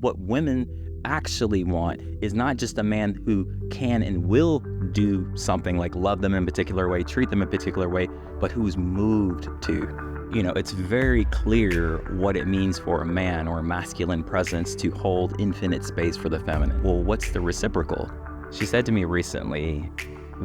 What women actually want is not just a man who can and will do something like love them in a particular way, treat them in a particular way, but who's moved to. It's very clear what it means for a man or a masculine presence to hold infinite space for the feminine. Well, what's the reciprocal? She said to me recently,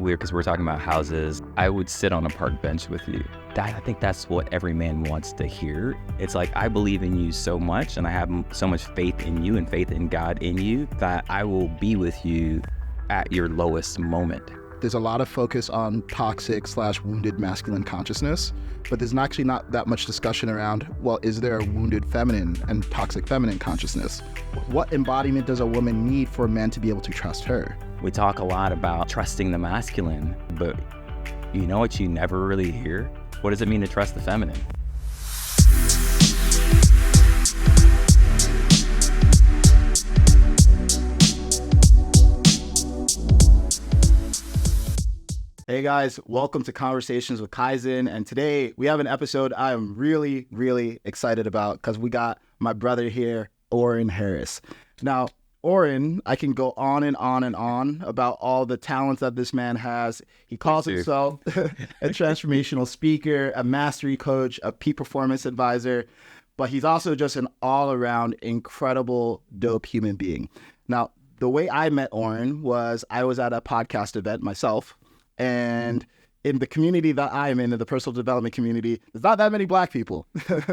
because we're talking about houses, I would sit on a park bench with you. I think that's what every man wants to hear. It's like, I believe in you so much, and I have so much faith in you and faith in God in you, that I will be with you at your lowest moment. There's a lot of focus on toxic/wounded masculine consciousness, but there's actually not that much discussion around, well, is there a wounded feminine and toxic feminine consciousness? What embodiment does a woman need for a man to be able to trust her? We talk a lot about trusting the masculine, but you know what you never really hear? What does it mean to trust the feminine? Hey guys, welcome to Conversations with Kaizen, and today we have an episode I am really, really excited about because we got my brother here, Oren Harris. Now, Oren, I can go on and on and on about all the talents that this man has. He calls himself a transformational speaker, a mastery coach, a peak performance advisor, but he's also just an all-around incredible, dope human being. Now, the way I met Oren was I was at a podcast event myself, and in the community that I'm in the personal development community, there's not that many Black people.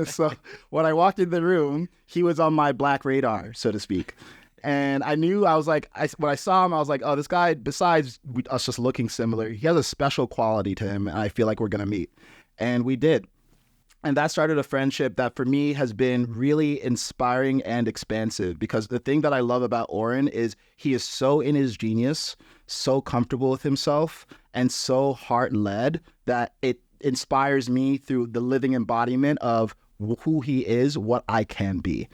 So when I walked in the room, he was on my Black radar, so to speak. And I knew, when I saw him, I was like, oh, this guy, besides us just looking similar, he has a special quality to him, and I feel like we're going to meet. And we did. And that started a friendship that for me has been really inspiring and expansive, because the thing that I love about Oren is he is so in his genius, so comfortable with himself, and so heart-led that it inspires me through the living embodiment of who he is, what I can be.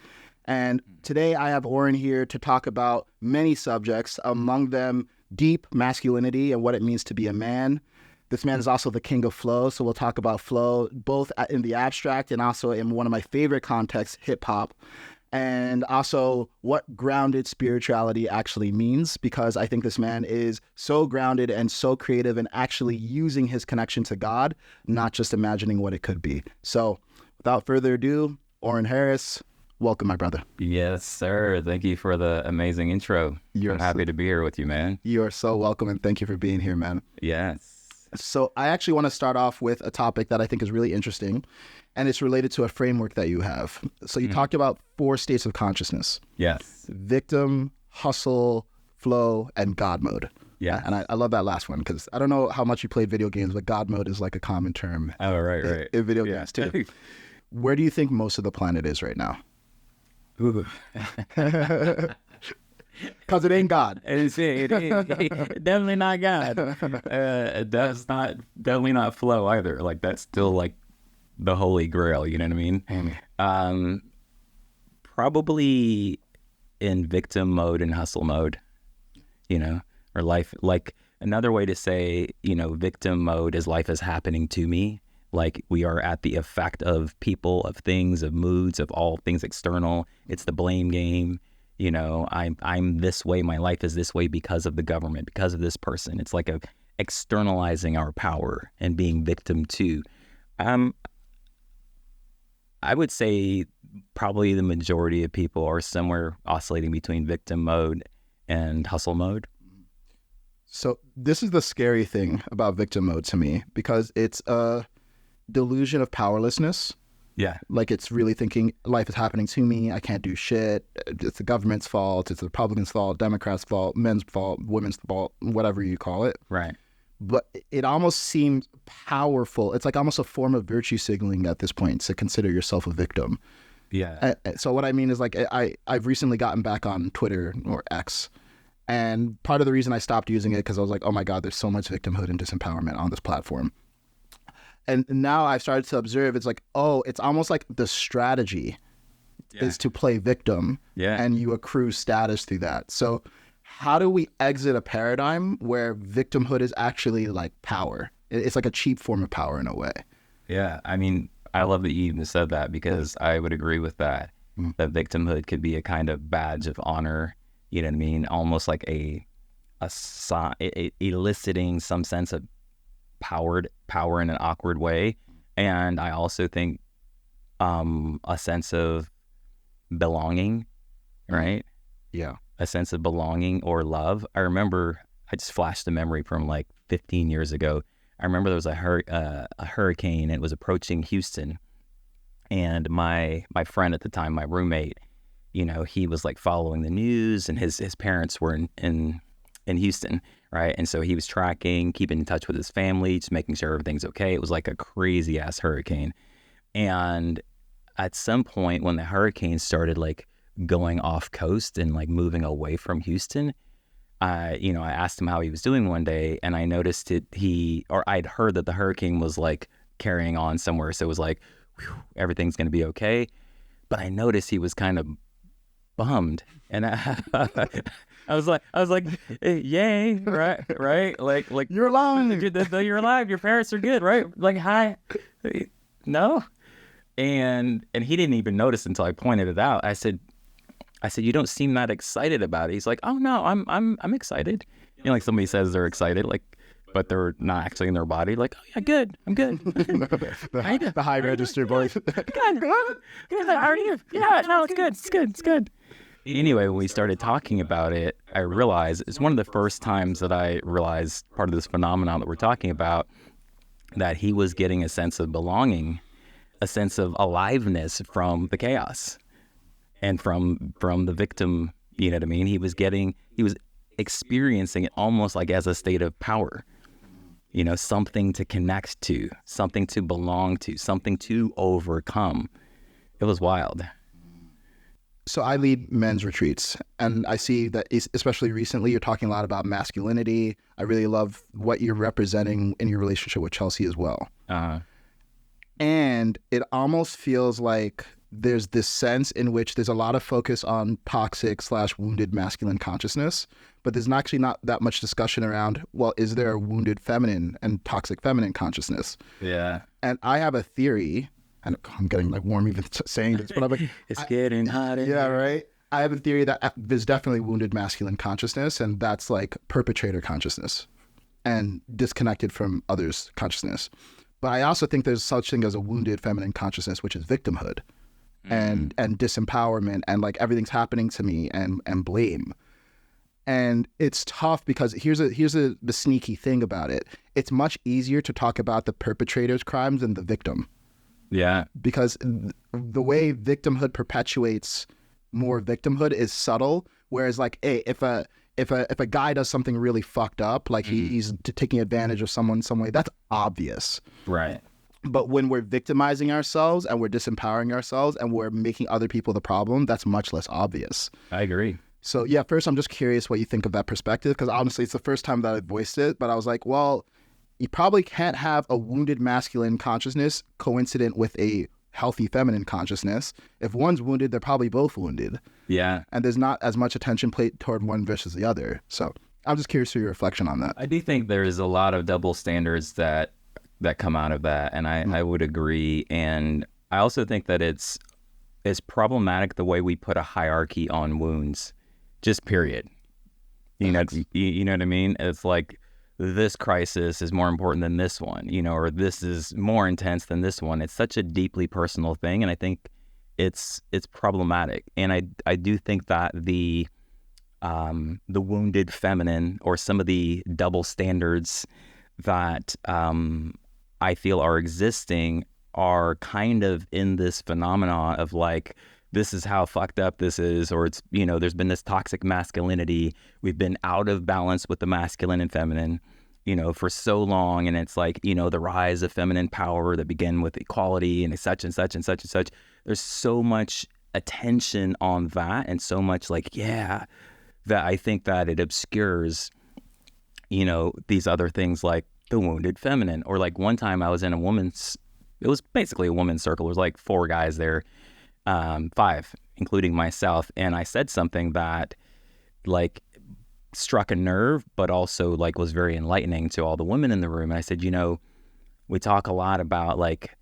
And today I have Oren here to talk about many subjects, among them deep masculinity and what it means to be a man. This man is also the king of flow, so we'll talk about flow, both in the abstract and also in one of my favorite contexts, hip-hop, and also what grounded spirituality actually means, because I think this man is so grounded and so creative and actually using his connection to God, not just imagining what it could be. So without further ado, Oren Harris, welcome, my brother. Yes, sir. Thank you for the amazing intro. I'm happy to be here with you, man. You are so welcome, and thank you for being here, man. Yes. So I actually want to start off with a topic that I think is really interesting, and it's related to a framework that you have. So you talked about 4 states of consciousness. Yes. Victim, hustle, flow, and God mode. Yeah. And I love that last one, because I don't know how much you played video games, but God mode is like a common term. Oh, right. In video games, too. Where do you think most of the planet is right now? Ooh. Because it ain't God. It definitely not God. That's definitely not flow either. Like, that's still like the holy grail, you know what I mean? Probably in victim mode and hustle mode, or life. Like, another way to say, victim mode is life is happening to me. Like, we are at the effect of people, of things, of moods, of all things external. It's the blame game. I'm this way, my life is this way because of the government, because of this person. It's like externalizing our power and being victim to. I would say probably the majority of people are somewhere oscillating between victim mode and hustle mode. So this is the scary thing about victim mode to me, because it's a delusion of powerlessness. Yeah. Like, it's really thinking life is happening to me. I can't do shit. It's the government's fault. It's the Republicans' fault, Democrats' fault, men's fault, women's fault, whatever you call it. Right. But it almost seems powerful. It's like almost a form of virtue signaling at this point to consider yourself a victim. Yeah. So what I mean is, like, I've recently gotten back on Twitter, or X. And part of the reason I stopped using it because I was like, oh my God, there's so much victimhood and disempowerment on this platform. And now I've started to observe, it's like, oh, it's almost like the strategy is to play victim, and you accrue status through that. So how do we exit a paradigm where victimhood is actually like power? It's like a cheap form of power in a way. Yeah, I mean, I love that you even said that, because I would agree with that. that victimhood could be a kind of badge of honor, you know what I mean? Almost like eliciting some sense of power in an awkward way. And I also think a sense of belonging, right? Yeah. A sense of belonging or love. I remember, I just flashed a memory from like 15 years ago. I remember there was a hurricane. It was approaching Houston, and my friend at the time, my roommate, you know, he was like following the news, and his parents were in Houston, right? And so he was tracking, keeping in touch with his family, just making sure everything's okay. It was like a crazy ass hurricane. And at some point when the hurricane started like going off coast and like moving away from Houston, I asked him how he was doing one day, and I noticed I'd heard that the hurricane was like carrying on somewhere. So it was like, whew, everything's going to be okay. But I noticed he was kind of bummed. And I was like, yay, right? Like You're alive. You're alive. Your parents are good, right? Like, hi, no. And he didn't even notice until I pointed it out. I said, you don't seem that excited about it. He's like, oh no, I'm excited. You know, like somebody says they're excited, like, but they're not actually in their body. Like, oh yeah, good, I'm good. the high register voice. Good. How are you? Yeah, no, it's good. Anyway, when we started talking about it, I realized it's one of the first times that I realized part of this phenomenon that we're talking about, that he was getting a sense of belonging, a sense of aliveness from the chaos. And from the victim, you know what I mean? He was experiencing it almost like as a state of power, you know, something to connect to, something to belong to, something to overcome. It was wild. So I lead men's retreats, and I see that especially recently you're talking a lot about masculinity. I really love what you're representing in your relationship with Chelsea as well. And it almost feels like there's this sense in which there's a lot of focus on toxic/wounded masculine consciousness, but there's actually not that much discussion around, well, is there a wounded feminine and toxic feminine consciousness? Yeah. And I have a theory, and I'm getting like warm even saying this, but I'm like, it's getting hot. Yeah, right. I have a theory that there's definitely wounded masculine consciousness, and that's like perpetrator consciousness and disconnected from others' consciousness. But I also think there's such thing as a wounded feminine consciousness, which is victimhood. And disempowerment, and like everything's happening to me, and blame. And it's tough because here's the sneaky thing about it. It's much easier to talk about the perpetrator's crimes than the victim. Yeah. Because the way victimhood perpetuates more victimhood is subtle. Whereas like, hey, if a guy does something really fucked up, like he's taking advantage of someone in some way, that's obvious. Right. But when we're victimizing ourselves and we're disempowering ourselves and we're making other people the problem, that's much less obvious. I agree. So yeah, first I'm just curious what you think of that perspective, because honestly, it's the first time that I voiced it, but I was like, well, you probably can't have a wounded masculine consciousness coincident with a healthy feminine consciousness. If one's wounded, they're probably both wounded. Yeah. And there's not as much attention paid toward one versus the other. So I'm just curious for your reflection on that. I do think there's a lot of double standards that come out of that, and I would agree. And I also think that it's problematic the way we put a hierarchy on wounds, just period. You know what I mean? It's like, this crisis is more important than this one, you know, or this is more intense than this one. It's such a deeply personal thing, and I think it's problematic. And I do think that the wounded feminine, or some of the double standards that I feel are existing, are kind of in this phenomenon of like, this is how fucked up this is, or it's, you know, there's been this toxic masculinity. We've been out of balance with the masculine and feminine, you know, for so long. And it's like, you know, the rise of feminine power that began with equality and such and such and such and such. There's so much attention on that, and so much like, yeah, that I think that it obscures, you know, these other things like the wounded feminine. Or like one time I was in it was basically a women's circle. There was like 4 guys there, 5, including myself. And I said something that like struck a nerve, but also like was very enlightening to all the women in the room. And I said, you know, we talk a lot about like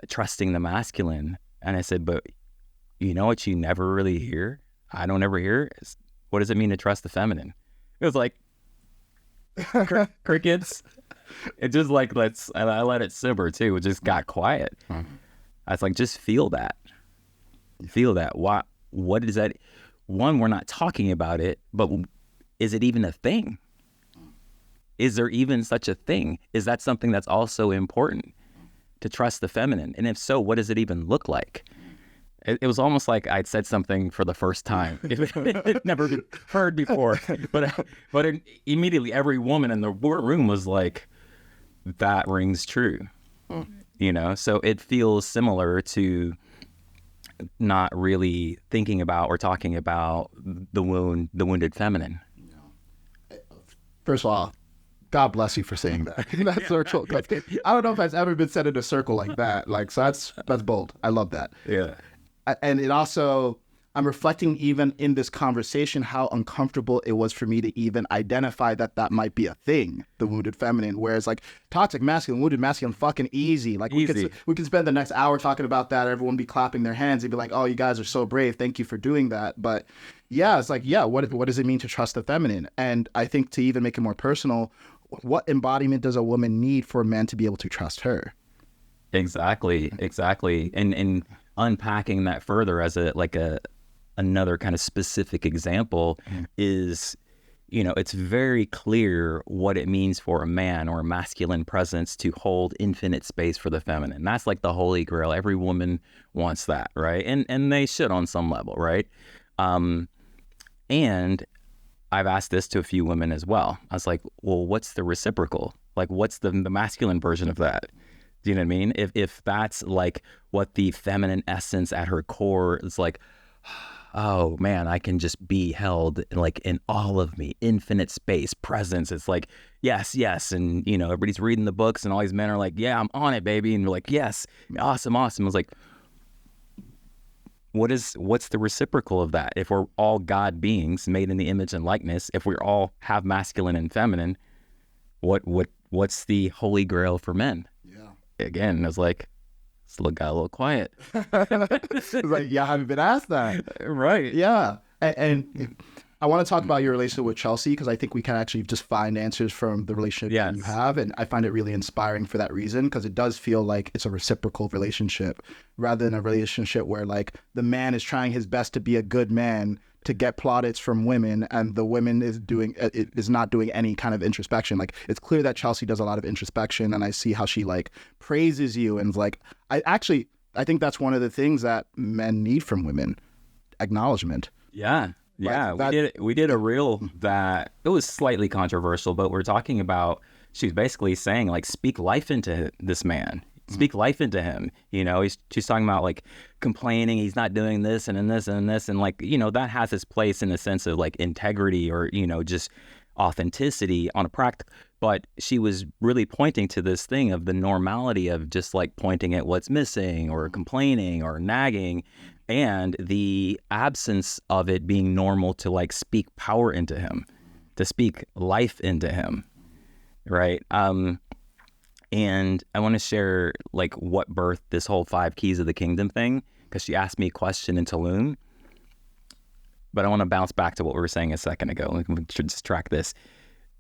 trusting the masculine. And I said, but you know what you never really hear? I don't ever hear is, what does it mean to trust the feminine? It was like crickets. It just like I let it simmer too. It just got quiet. I was like, just feel that. Feel that. What is that? One, we're not talking about it, but is it even a thing? Is there even such a thing? Is that something that's also important, to trust the feminine? And if so, what does it even look like? It was almost like I'd said something for the first time. It never been heard before. But immediately every woman in the room was like, that rings true. You know, so it feels similar to not really thinking about or talking about the wounded feminine. First of all, God bless you for saying that. That circle. I don't know if that's ever been said in a circle like that. Like, so that's bold. I love that. Yeah. And it also, I'm reflecting even in this conversation how uncomfortable it was for me to even identify that might be a thing, the wounded feminine. Whereas like toxic masculine, wounded masculine, fucking easy. Like we could spend the next hour talking about that. Everyone be clapping their hands. They'd be like, oh, you guys are so brave. Thank you for doing that. But yeah, it's like, yeah, what does it mean to trust the feminine? And I think to even make it more personal, what embodiment does a woman need for a man to be able to trust her? Exactly. And unpacking that further as another kind of specific example is, you know, it's very clear what it means for a man or a masculine presence to hold infinite space for the feminine. That's like the holy grail. Every woman wants that, right? And they should on some level, right? And I've asked this to a few women as well. I was like, well, what's the reciprocal? Like, what's the masculine version of that? Do you know what I mean? If that's like what the feminine essence at her core is like, oh man, I can just be held like in all of me, infinite space, presence. It's like, yes. And, you know, everybody's reading the books and all these men are like, yeah, I'm on it, baby. And you're like, yes, awesome. I was like, what's the reciprocal of that? If we're all God beings made in the image and likeness, if we all have masculine and feminine, what's the holy grail for men? Yeah. Again, I was like, got a little quiet. It's like, yeah, I haven't been asked that. Right. Yeah. And I want to talk about your relationship with Chelsea, because I think we can actually just find answers from the relationship that you have. And I find it really inspiring for that reason, because it does feel like it's a reciprocal relationship rather than a relationship where like the man is trying his best to be a good man to get plaudits from women and the women is not doing any kind of introspection. Like, it's clear that Chelsea does a lot of introspection, and I see how she like praises you, and like I think that's one of the things that men need from women: acknowledgement. Yeah. We did a reel that it was slightly controversial, but we're talking about, she was basically saying like, speak life into this man. Speak life into him. You know, she's talking about like complaining he's not doing this and this and this, and like, you know, that has its place in the sense of like integrity or, you know, just authenticity on a practical. But she was really pointing to this thing of the normality of just like pointing at what's missing or complaining or nagging, and the absence of it being normal to like speak power into him, to speak life into him, right? And I want to share like what birthed this whole 5 keys of the kingdom thing, because she asked me a question in Tulum. But I want to bounce back to what we were saying a second ago. We should just track this.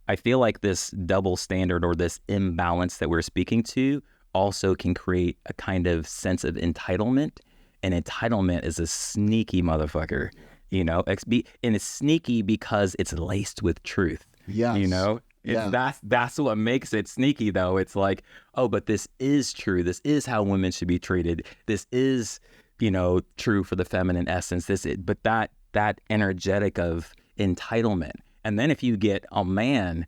I feel like this double standard or this imbalance that we're speaking to also can create a kind of sense of entitlement. And entitlement is a sneaky motherfucker, you know, and it's sneaky because it's laced with truth. Yes. You know? That's what makes it sneaky, though. It's like, oh, but this is true. This is how women should be treated. This is, you know, true for the feminine essence. But that energetic of entitlement. And then if you get a man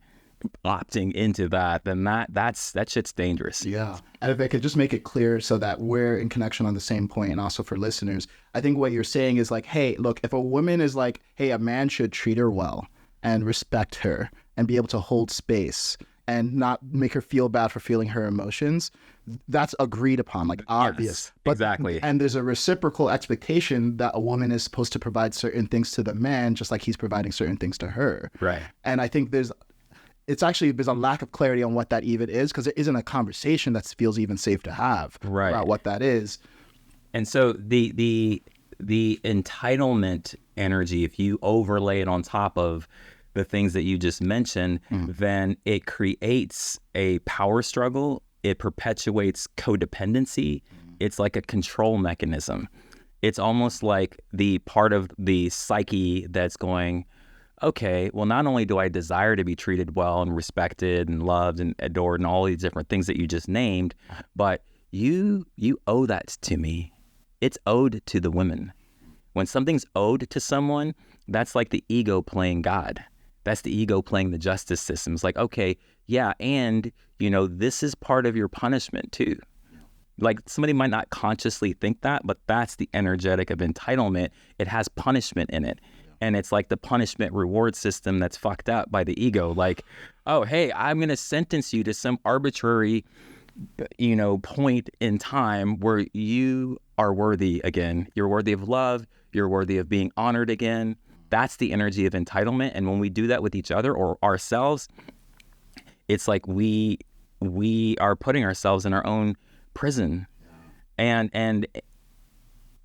opting into that, then that shit's dangerous. Yeah. And if I could just make it clear so that we're in connection on the same point, and also for listeners, I think what you're saying is like, hey, look, if a woman is like, hey, a man should treat her well and respect her and be able to hold space and not make her feel bad for feeling her emotions, that's agreed upon, like obvious. Yes, exactly. And there's a reciprocal expectation that a woman is supposed to provide certain things to the man, just like he's providing certain things to her. Right. And I think there's a lack of clarity on what that even is, because there isn't a conversation that feels even safe to have about what that is. And so the the entitlement energy, if you overlay it on top of the things that you just mentioned, then it creates a power struggle. It perpetuates codependency. It's like a control mechanism. It's almost like the part of the psyche that's going, okay, well, not only do I desire to be treated well and respected and loved and adored and all these different things that you just named, but you owe that to me. It's owed to the women. When something's owed to someone, that's like the ego playing God. That's the ego playing the justice system. It's like, okay, yeah, and, this is part of your punishment too. Like, somebody might not consciously think that, but that's the energetic of entitlement. It has punishment in it. And it's like the punishment reward system that's fucked up by the ego. Like, oh, hey, I'm going to sentence you to some arbitrary, point in time where you are worthy again. You're worthy of love. You're worthy of being honored again. That's the energy of entitlement. And when we do that with each other or ourselves, it's like we are putting ourselves in our own prison. And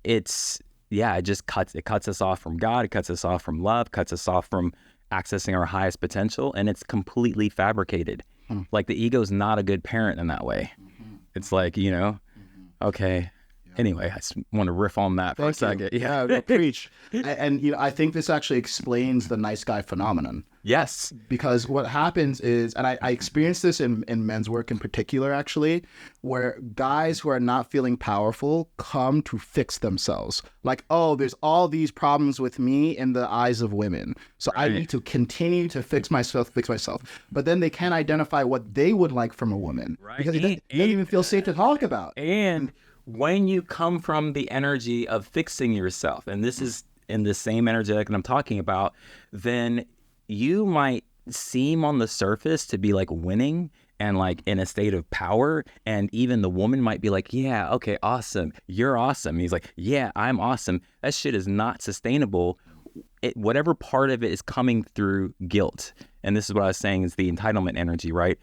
it's, it just cuts us off from God. It cuts us off from love, cuts us off from accessing our highest potential. And it's completely fabricated. Like, the ego's not a good parent in that way. It's like, okay. Anyway, I just want to riff on that for a second. Yeah, no, preach. And I think this actually explains the nice guy phenomenon. Yes. Because what happens is, and I experienced this in men's work in particular, actually, where guys who are not feeling powerful come to fix themselves. Like, oh, there's all these problems with me in the eyes of women. So I need to continue to fix myself. But then they can't identify what they would like from a woman. Right. Because they don't even feel safe to talk about. And when you come from the energy of fixing yourself, and this is in the same energetic that I'm talking about, then you might seem on the surface to be like winning and like in a state of power. And even the woman might be like, yeah, okay, awesome. You're awesome. And he's like, yeah, I'm awesome. That shit is not sustainable. Whatever part of it is coming through guilt. And this is what I was saying is the entitlement energy, right?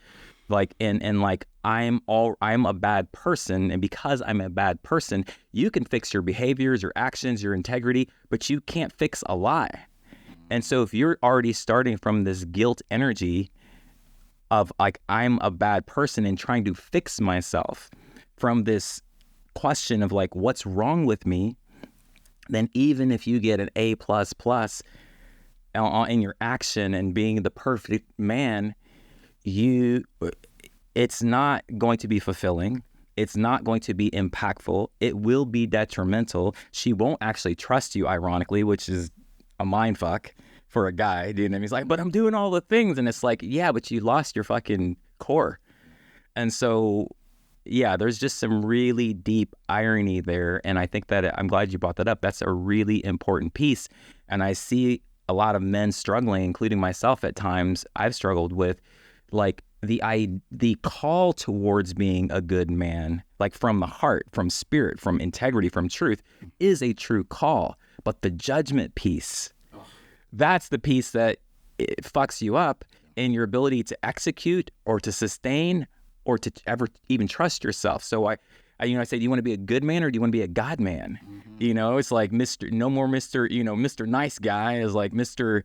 Like, and like, I'm a bad person. And because I'm a bad person, you can fix your behaviors, your actions, your integrity, but you can't fix a lie. And so if you're already starting from this guilt energy of like, I'm a bad person and trying to fix myself from this question of like, what's wrong with me? Then even if you get an A++ in your action and being the perfect man, it's not going to be fulfilling. It's not going to be impactful. It will be detrimental. She won't actually trust you, ironically, which is a mind fuck for a guy, dude. And he's like, but I'm doing all the things. And it's like, yeah, but you lost your fucking core. And so, yeah, there's just some really deep irony there. And I think that I'm glad you brought that up. That's a really important piece. And I see a lot of men struggling, including myself at times. I've struggled with like the call towards being a good man, like from the heart, from spirit, from integrity, from truth, is a true call. But the judgment piece, that's the piece that it fucks you up in your ability to execute or to sustain or to ever even trust yourself. So I say, do you want to be a good man or do you want to be a God man? It's like no more Mr. Nice Guy is like Mr.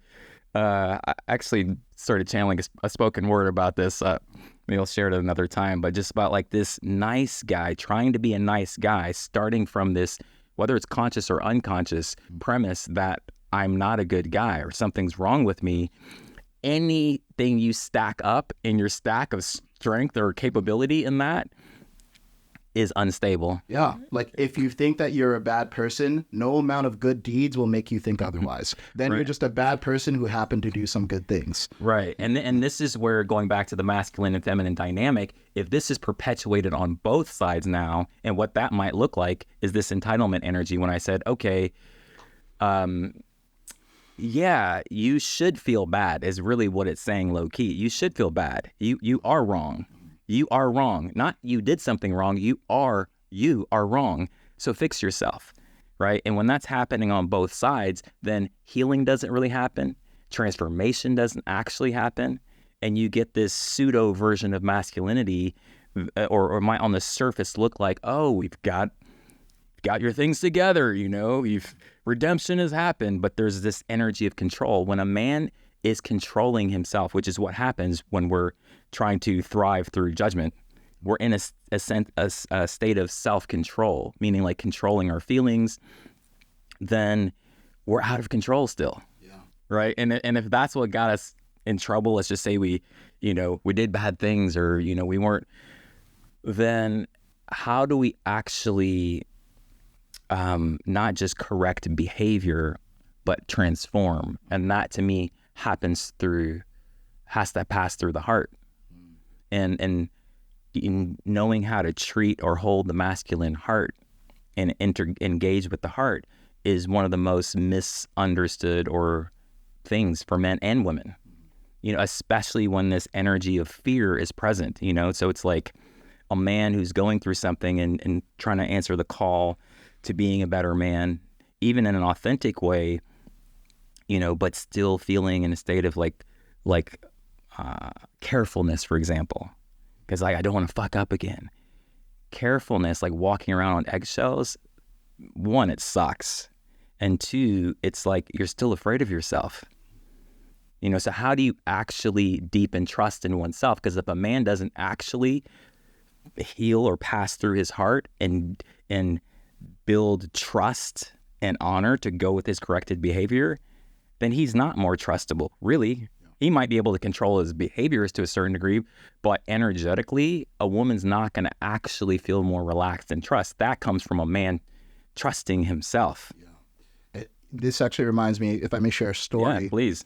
I actually started channeling a spoken word about this. Maybe I'll share it another time, but just about like this nice guy, trying to be a nice guy, starting from this, whether it's conscious or unconscious premise that I'm not a good guy or something's wrong with me. Anything you stack up in your stack of strength or capability in that is unstable. Yeah. Like if you think that you're a bad person, no amount of good deeds will make you think otherwise. Then You're just a bad person who happened to do some good things. Right. And this is where, going back to the masculine and feminine dynamic, if this is perpetuated on both sides now, and what that might look like is this entitlement energy. When I said, okay, yeah, you should feel bad is really what it's saying low key. You should feel bad. You are wrong. You are wrong. Not you did something wrong. You are wrong. So fix yourself, right? And when that's happening on both sides, then healing doesn't really happen. Transformation doesn't actually happen. And you get this pseudo version of masculinity or might on the surface look like, oh, we've got got your things together, redemption has happened. But there's this energy of control. When a man is controlling himself, which is what happens when we're trying to thrive through judgment, we're in a state of self-control, meaning like controlling our feelings, then we're out of control still. Yeah. Right. And if that's what got us in trouble, let's just say we did bad things, or, we weren't, then how do we actually not just correct behavior, but transform? And that to me has to pass through the heart. And in knowing how to treat or hold the masculine heart and engage with the heart is one of the most misunderstood or things for men and women, especially when this energy of fear is present, so it's like a man who's going through something and trying to answer the call to being a better man, even in an authentic way, but still feeling in a state of like carefulness, for example, because I don't want to fuck up again. Carefulness, like walking around on eggshells, one, it sucks. And two, it's like you're still afraid of yourself. So how do you actually deepen trust in oneself? Because if a man doesn't actually heal or pass through his heart and build trust and honor to go with his corrected behavior, then he's not more trustable, really. He might be able to control his behaviors to a certain degree, but energetically, a woman's not going to actually feel more relaxed and trust. That comes from a man trusting himself. Yeah. This actually reminds me, if I may share a story. Yeah, please.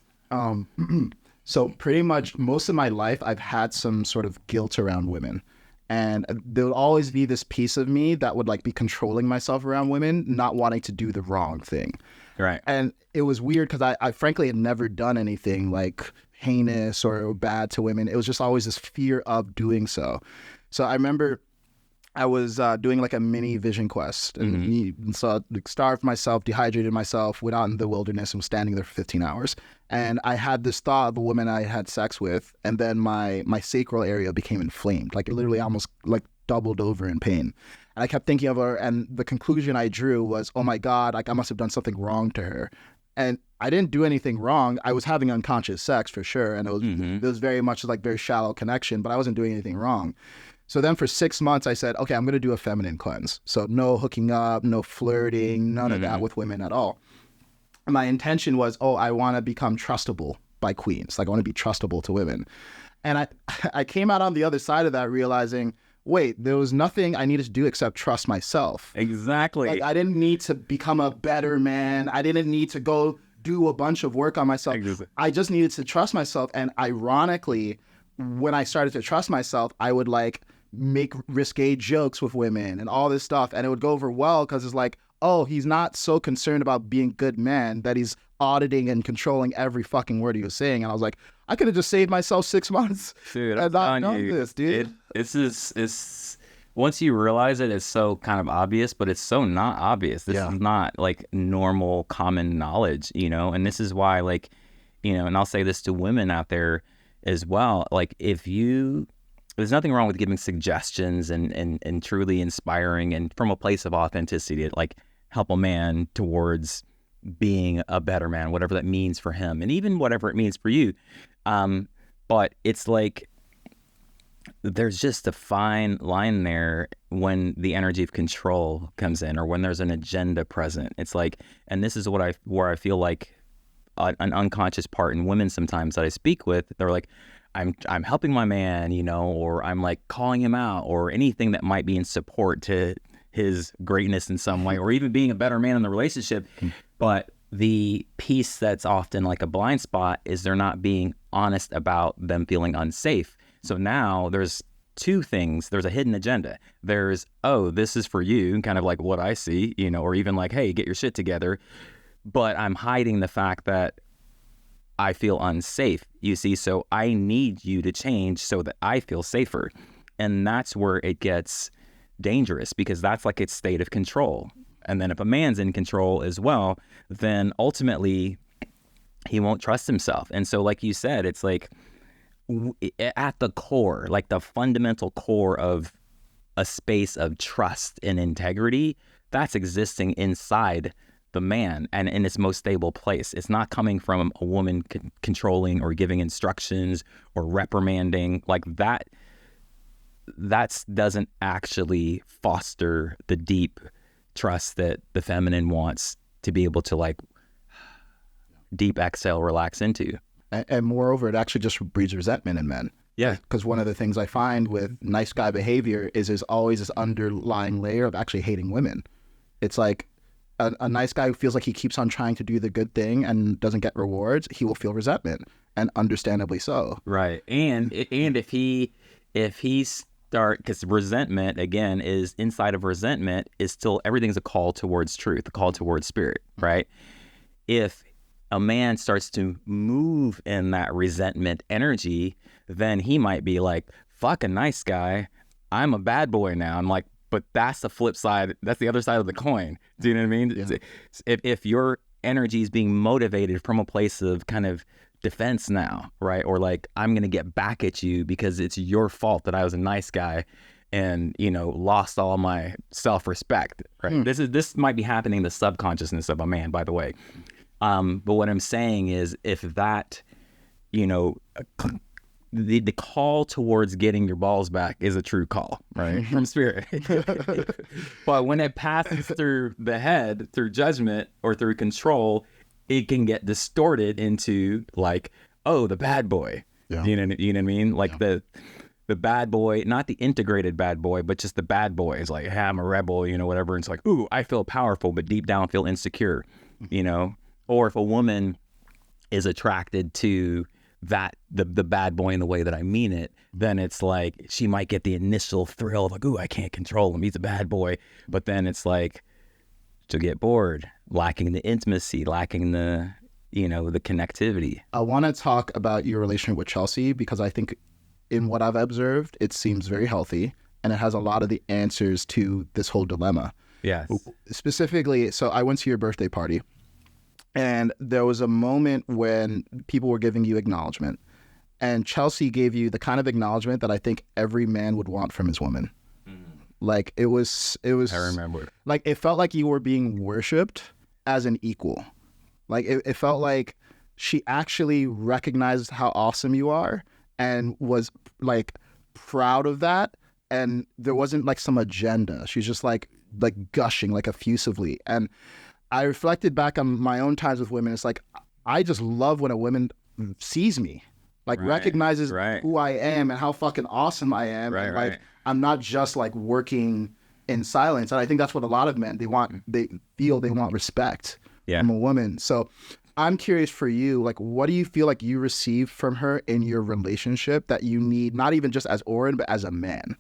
So pretty much most of my life, I've had some sort of guilt around women. And there would always be this piece of me that would like be controlling myself around women, not wanting to do the wrong thing. Right. And it was weird because I frankly had never done anything like heinous or bad to women. It was just always this fear of doing so. So I remember I was doing like a mini vision quest, and so I starved myself, dehydrated myself, went out in the wilderness and was standing there for 15 hours. And I had this thought of a woman I had sex with, and then my sacral area became inflamed, like literally almost like doubled over in pain. And I kept thinking of her, and the conclusion I drew was, oh my God, like I must have done something wrong to her. And I didn't do anything wrong. I was having unconscious sex for sure, and it was very much like very shallow connection, but I wasn't doing anything wrong. So then for 6 months, I said, okay, I'm going to do a feminine cleanse. So no hooking up, no flirting, none of that with women at all. And my intention was, I want to become trustable by queens. Like I want to be trustable to women. And I came out on the other side of that realizing, wait, there was nothing I needed to do except trust myself. Exactly. Like I didn't need to become a better man. I didn't need to go do a bunch of work on myself. Exactly. I just needed to trust myself. And ironically, when I started to trust myself, I would like make risque jokes with women and all this stuff, and it would go over well because it's like, oh, he's not so concerned about being a good man that he's auditing and controlling every fucking word he was saying. And I was like, I could have just saved myself 6 months dude, and not done this, dude. It's once you realize it, it's so kind of obvious, but it's so not obvious. This is not like normal common knowledge, and this is why, like, and I'll say this to women out there as well, like there's nothing wrong with giving suggestions and truly inspiring and from a place of authenticity to like help a man towards being a better man, whatever that means for him, and even whatever it means for you. But it's like there's just a fine line there when the energy of control comes in, or when there's an agenda present. It's like, and this is where I feel like an unconscious part in women sometimes that I speak with, they're like, I'm helping my man, or I'm like calling him out, or anything that might be in support to his greatness in some way, or even being a better man in the relationship. But the piece that's often like a blind spot is they're not being honest about them feeling unsafe. So now there's two things. There's a hidden agenda. There's, this is for you, kind of like what I see, or even like, hey, get your shit together. But I'm hiding the fact that I feel unsafe, you see, so I need you to change so that I feel safer. And that's where it gets dangerous, because that's like its state of control. And then if a man's in control as well, then ultimately he won't trust himself. And so like you said, it's like at the core, like the fundamental core of a space of trust and integrity, that's existing inside the man and in its most stable place. It's not coming from a woman controlling or giving instructions or reprimanding. Like that doesn't actually foster the deep trust that the feminine wants to be able to like deep exhale, relax into. And moreover, it actually just breeds resentment in men. Yeah. Because one of the things I find with nice guy behavior is there's always this underlying layer of actually hating women. It's like a nice guy who feels like he keeps on trying to do the good thing and doesn't get rewards, he will feel resentment, and understandably so. Right. And if he because resentment, again, is inside of resentment is still, everything's a call towards truth, a call towards spirit, right? If a man starts to move in that resentment energy, then he might be like, fuck a nice guy, I'm a bad boy now. I'm like, but that's the flip side. That's the other side of the coin. Do you know what I mean? Yeah. If your energy is being motivated from a place of kind of defense now, right? Or like, I'm going to get back at you because it's your fault that I was a nice guy and, you know, lost all my self-respect, right? This might be happening in the subconsciousness of a man, by the way. But what I'm saying is if that, you know, the call towards getting your balls back is a true call, right? From spirit. But when it passes through the head, through judgment or through control, it can get distorted into like, oh, the bad boy. Yeah. You know what I mean? Like the bad boy, not the integrated bad boy, but just the bad boy is like, hey, I'm a rebel, you know, whatever. And it's like, ooh, I feel powerful, but deep down feel insecure, you know? Or if a woman is attracted to that the bad boy in the way that I mean it, then it's like she might get the initial thrill of like, ooh, I can't control him, he's a bad boy. But then it's like she'll get bored, lacking the intimacy, lacking the, you know, the connectivity. I want to talk about your relationship with Chelsea because I think in what I've observed, it seems very healthy and it has a lot of the answers to this whole dilemma. Yes. Specifically, so I went to your birthday party. And there was a moment when people were giving you acknowledgement. And Chelsea gave you the kind of acknowledgement that I think every man would want from his woman. Like it was. I remember. Like it felt like you were being worshipped as an equal. Like it felt like she actually recognized how awesome you are and was like proud of that. And there wasn't like some agenda. She's just like gushing like effusively. And I reflected back on my own times with women. It's like, I just love when a woman sees me, like recognizes who I am and how fucking awesome I am. And like, I'm not just like working in silence. And I think that's what a lot of men, they feel they want respect from a woman. So I'm curious for you, like, what do you feel like you received from her in your relationship that you need, not even just as Oren, but as a man?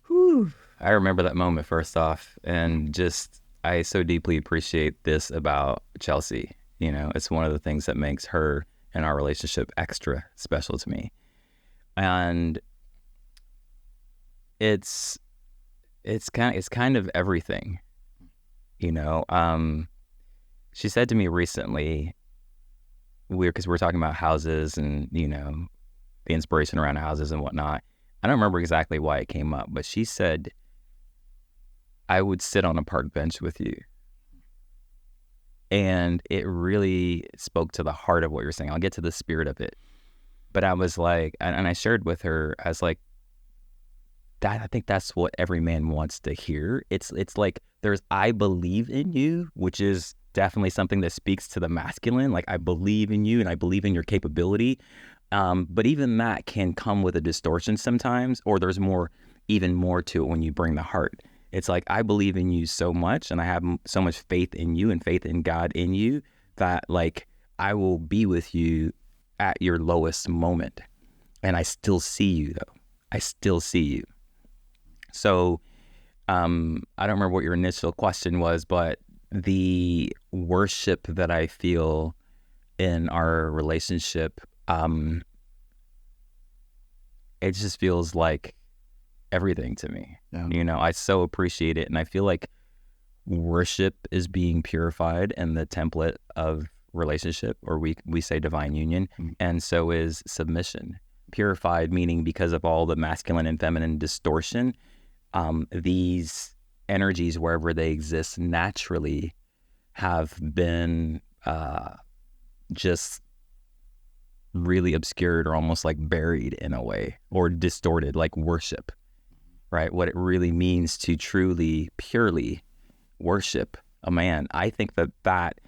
Whew. I remember that moment first off, and just, I so deeply appreciate this about Chelsea. You know, it's one of the things that makes her and our relationship extra special to me. And it's kind of everything, you know. She said to me recently, because we're talking about houses and, you know, the inspiration around houses and whatnot. I don't remember exactly why it came up, but she said, I would sit on a park bench with you. And it really spoke to the heart of what you're saying. I'll get to the spirit of it. But I was like, and I shared with her, I was like, that, I think that's what every man wants to hear. It's like, there's, I believe in you, which is definitely something that speaks to the masculine. Like, I believe in you and I believe in your capability. But even that can come with a distortion sometimes, or there's even more to it when you bring the heart. It's like, I believe in you so much and I have so much faith in you and faith in God in you that like, I will be with you at your lowest moment. And I still see you though. I still see you. So, I don't remember what your initial question was, but the worship that I feel in our relationship, it just feels like everything to me. You know, I so appreciate it. And I feel like worship is being purified in the template of relationship, or we say divine union. And so is submission. Purified meaning because of all the masculine and feminine distortion, these energies, wherever they exist naturally, have been just really obscured or almost like buried in a way, or distorted, like worship, right? What it really means to truly, purely worship a man. I think that that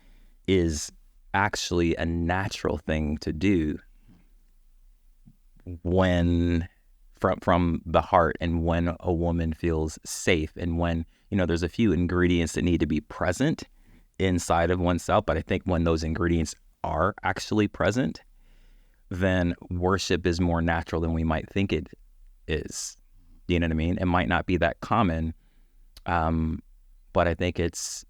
is actually a natural thing to do when from the heart, and when a woman feels safe, and when, you know, there's a few ingredients that need to be present inside of oneself. But I think when those ingredients are actually present, then worship is more natural than we might think it is. You know what I mean? It might not be that common, but I think it's,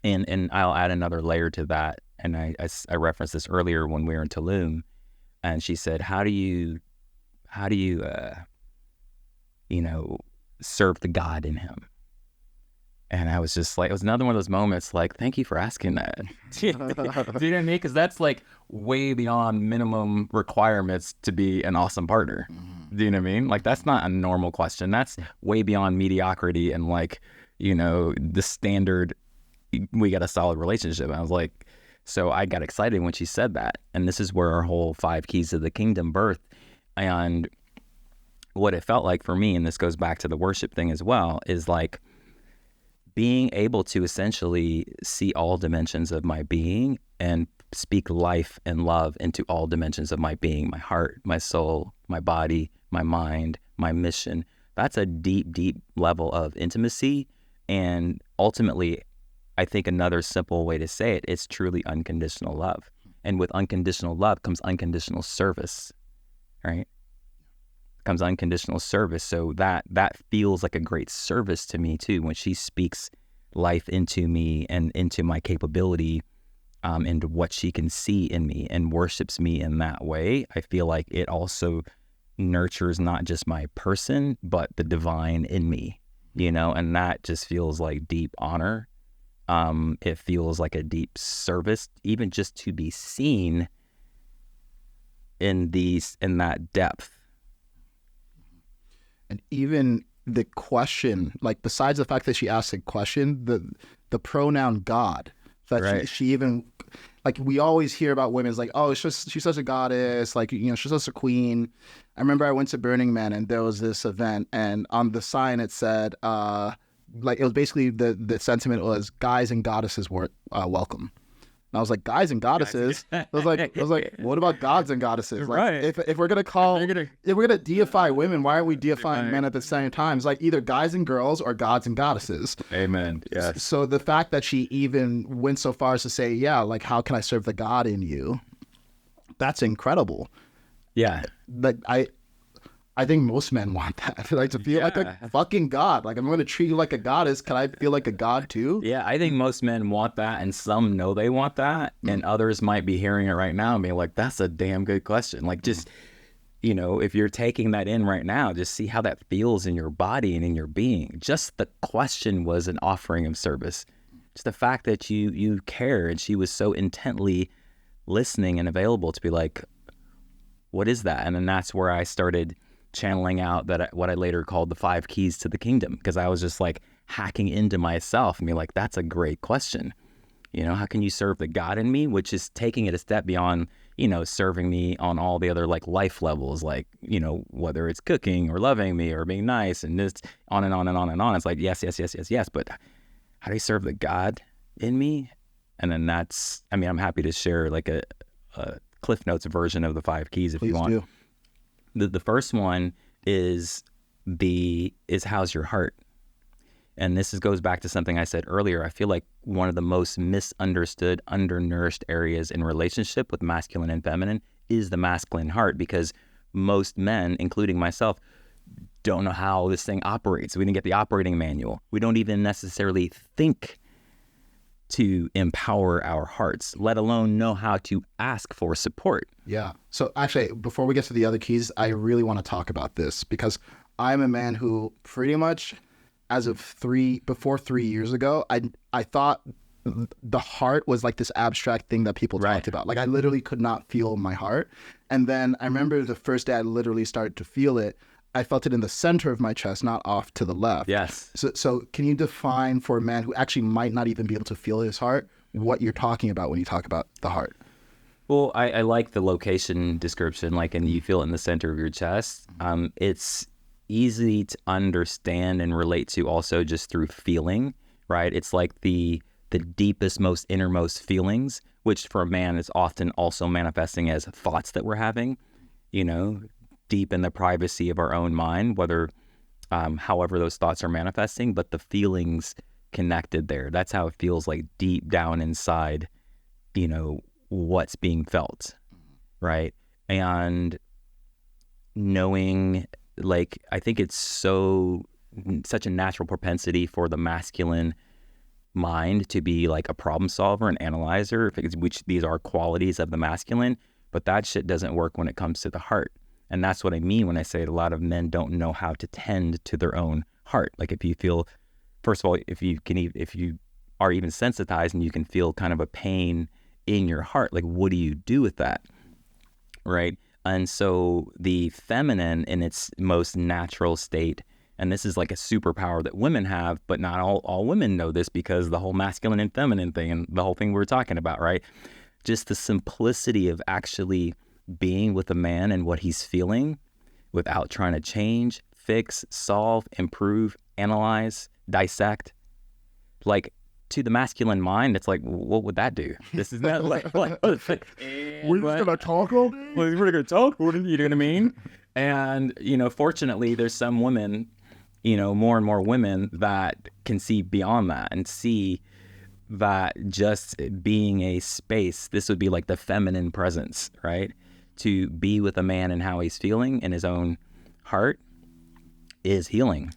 and I'll add another layer to that. And I referenced this earlier when we were in Tulum, and she said, how do you serve the God in him? And I was just like, it was another one of those moments like, thank you for asking that. Do you know what I mean? Because that's like way beyond minimum requirements to be an awesome partner. Do you know what I mean? Like, that's not a normal question. That's way beyond mediocrity and like, you know, the standard, we got a solid relationship. And I was like, so I got excited when she said that. And this is where our whole 5 keys of the kingdom birthed. And what it felt like for me, and this goes back to the worship thing as well, is like being able to essentially see all dimensions of my being and speak life and love into all dimensions of my being, my heart, my soul, my body, my mind, my mission. That's a deep, deep level of intimacy. And ultimately, I think another simple way to say it is truly unconditional love. And with unconditional love comes unconditional service, right? Comes unconditional service. So that feels like a great service to me too, when she speaks life into me and into my capability, into what she can see in me, and worships me in that way. I feel like it also nurtures not just my person, but the divine in me, you know, and that just feels like deep honor. It feels like a deep service, even just to be seen in that depth. And even the question, like besides the fact that she asked a question, the pronoun God, that right. she even, like, we always hear about women as like, oh, she's such a goddess, like, you know, she's such a queen. I remember I went to Burning Man and there was this event, and on the sign it said, like, it was basically the sentiment was guys and goddesses were welcome. And I was like, guys and goddesses. I was like, what about gods and goddesses? Like, right. If we're gonna deify women, why aren't we deifying men at the same time? It's like either guys and girls or gods and goddesses. Amen. Yes. So the fact that she even went so far as to say, yeah, like, how can I serve the God in you? That's incredible. Yeah. Like, I think most men want that. Like, to feel like a fucking god. Like, I'm going to treat you like a goddess. Can I feel like a god too? Yeah, I think most men want that, and some know they want that, and others might be hearing it right now and being like, that's a damn good question. Like, just, you know, if you're taking that in right now, just see how that feels in your body and in your being. Just the question was an offering of service. Just the fact that you care, and she was so intently listening and available to be like, what is that? And then that's where I started channeling out what I later called the 5 keys to the kingdom, because I was just like hacking into myself and be like, that's a great question. You know, how can you serve the God in me? Which is taking it a step beyond, you know, serving me on all the other like life levels, like, you know, whether it's cooking or loving me or being nice and this on and on and on and on. It's like, yes. But how do you serve the God in me? And then that's, I mean, I'm happy to share like a Cliff Notes version of the 5 keys if Please you want. Do. The first one is how's your heart? And this goes back to something I said earlier. I feel like one of the most misunderstood, undernourished areas in relationship with masculine and feminine is the masculine heart, because most men, including myself, don't know how this thing operates. We didn't get the operating manual. We don't even necessarily think to empower our hearts, let alone know how to ask for support. Yeah. So actually, before we get to the other keys, I really want to talk about this, because I'm a man who pretty much, as of 3 years ago, I thought the heart was like this abstract thing that people talked about. Like, I literally could not feel my heart. And then I remember the first day I literally started to feel it, I felt it in the center of my chest, not off to the left. Yes. So can you define for a man who actually might not even be able to feel his heart what you're talking about when you talk about the heart? Well, I like the location description, like, and you feel it in the center of your chest. It's easy to understand and relate to also just through feeling, right? It's like the deepest, most innermost feelings, which for a man is often also manifesting as thoughts that we're having, deep in the privacy of our own mind, whether, however those thoughts are manifesting, but the feelings connected there. That's how it feels, like deep down inside, what's being felt, right? And knowing, like, I think it's such a natural propensity for the masculine mind to be like a problem solver and analyzer, which these are qualities of the masculine, but that shit doesn't work when it comes to the heart. And that's what I mean when I say a lot of men don't know how to tend to their own heart. Like, if you feel, first of all, if you are even sensitized and you can feel kind of a pain in your heart, like, what do you do with that, right? And so the feminine in its most natural state, and this is like a superpower that women have, but not all women know this, because the whole masculine and feminine thing and the whole thing we're talking about, right? Just the simplicity of actually being with a man and what he's feeling without trying to change, fix, solve, improve, analyze, dissect. Like, to the masculine mind, it's like, what would that do? This is not like we're just gonna talk all day. We're gonna talk. You know what I mean? And fortunately, there's some women, more and more women that can see beyond that and see that just being a space, this would be like the feminine presence, right? To be with a man and how he's feeling in his own heart is healing.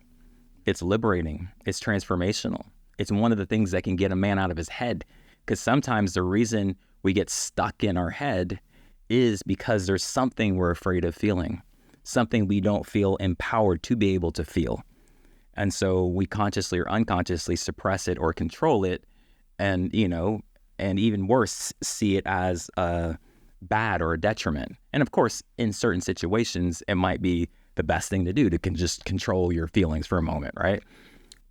It's liberating. It's transformational. It's one of the things that can get a man out of his head, because sometimes the reason we get stuck in our head is because there's something we're afraid of feeling, something we don't feel empowered to be able to feel. And so we consciously or unconsciously suppress it or control it, and, and even worse, see it as a bad or a detriment. And of course, in certain situations, it might be the best thing to do to just control your feelings for a moment, right?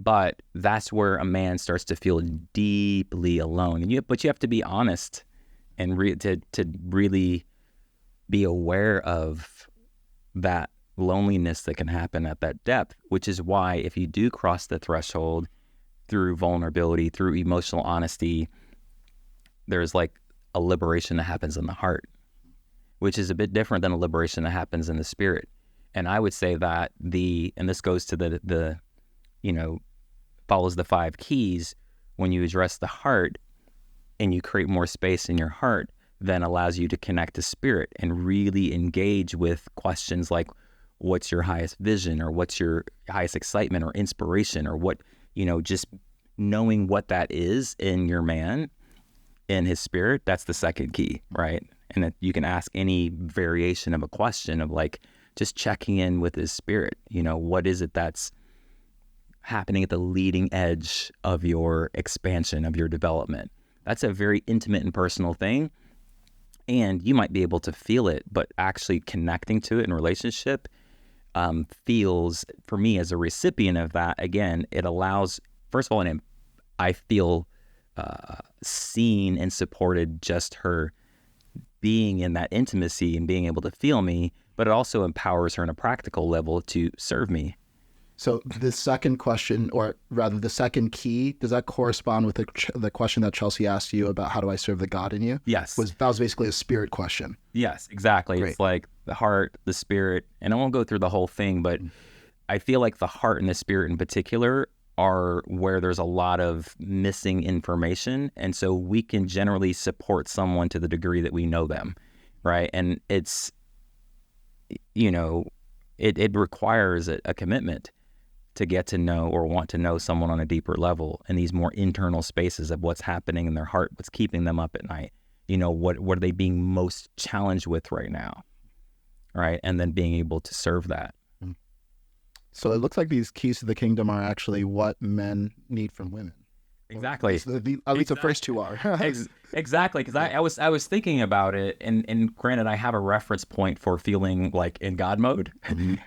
But that's where a man starts to feel deeply alone. But you have to be honest and to really be aware of that loneliness that can happen at that depth, which is why if you do cross the threshold through vulnerability, through emotional honesty, there's like a liberation that happens in the heart, which is a bit different than a liberation that happens in the spirit. And I would say that and this goes to the follows the 5 keys. When you address the heart and you create more space in your heart, then allows you to connect to spirit and really engage with questions like, what's your highest vision, or what's your highest excitement or inspiration, or what, just knowing what that is in your man, in his spirit. That's the second key, right? And that you can ask any variation of a question of like, just checking in with his spirit. What is it that's happening at the leading edge of your expansion, of your development? That's a very intimate and personal thing. And you might be able to feel it, but actually connecting to it in relationship feels, for me as a recipient of that, again, it allows, first of all, I feel seen and supported, just her being in that intimacy and being able to feel me, but it also empowers her on a practical level to serve me. So the second question, or rather the second key, does that correspond with the question that Chelsea asked you about how do I serve the God in you? Yes. That was basically a spirit question. Yes, exactly. Great. It's like the heart, the spirit, and I won't go through the whole thing, but I feel like the heart and the spirit in particular are where there's a lot of missing information. And so we can generally support someone to the degree that we know them, right? And it's, it requires a commitment to get to know or want to know someone on a deeper level in these more internal spaces of what's happening in their heart, what's keeping them up at night. What are they being most challenged with right now, right? And then being able to serve that. So it looks like these keys to the kingdom are actually what men need from women. Exactly. At least the first 2 are. Exactly, because I was thinking about it, and granted, I have a reference point for feeling like in God mode,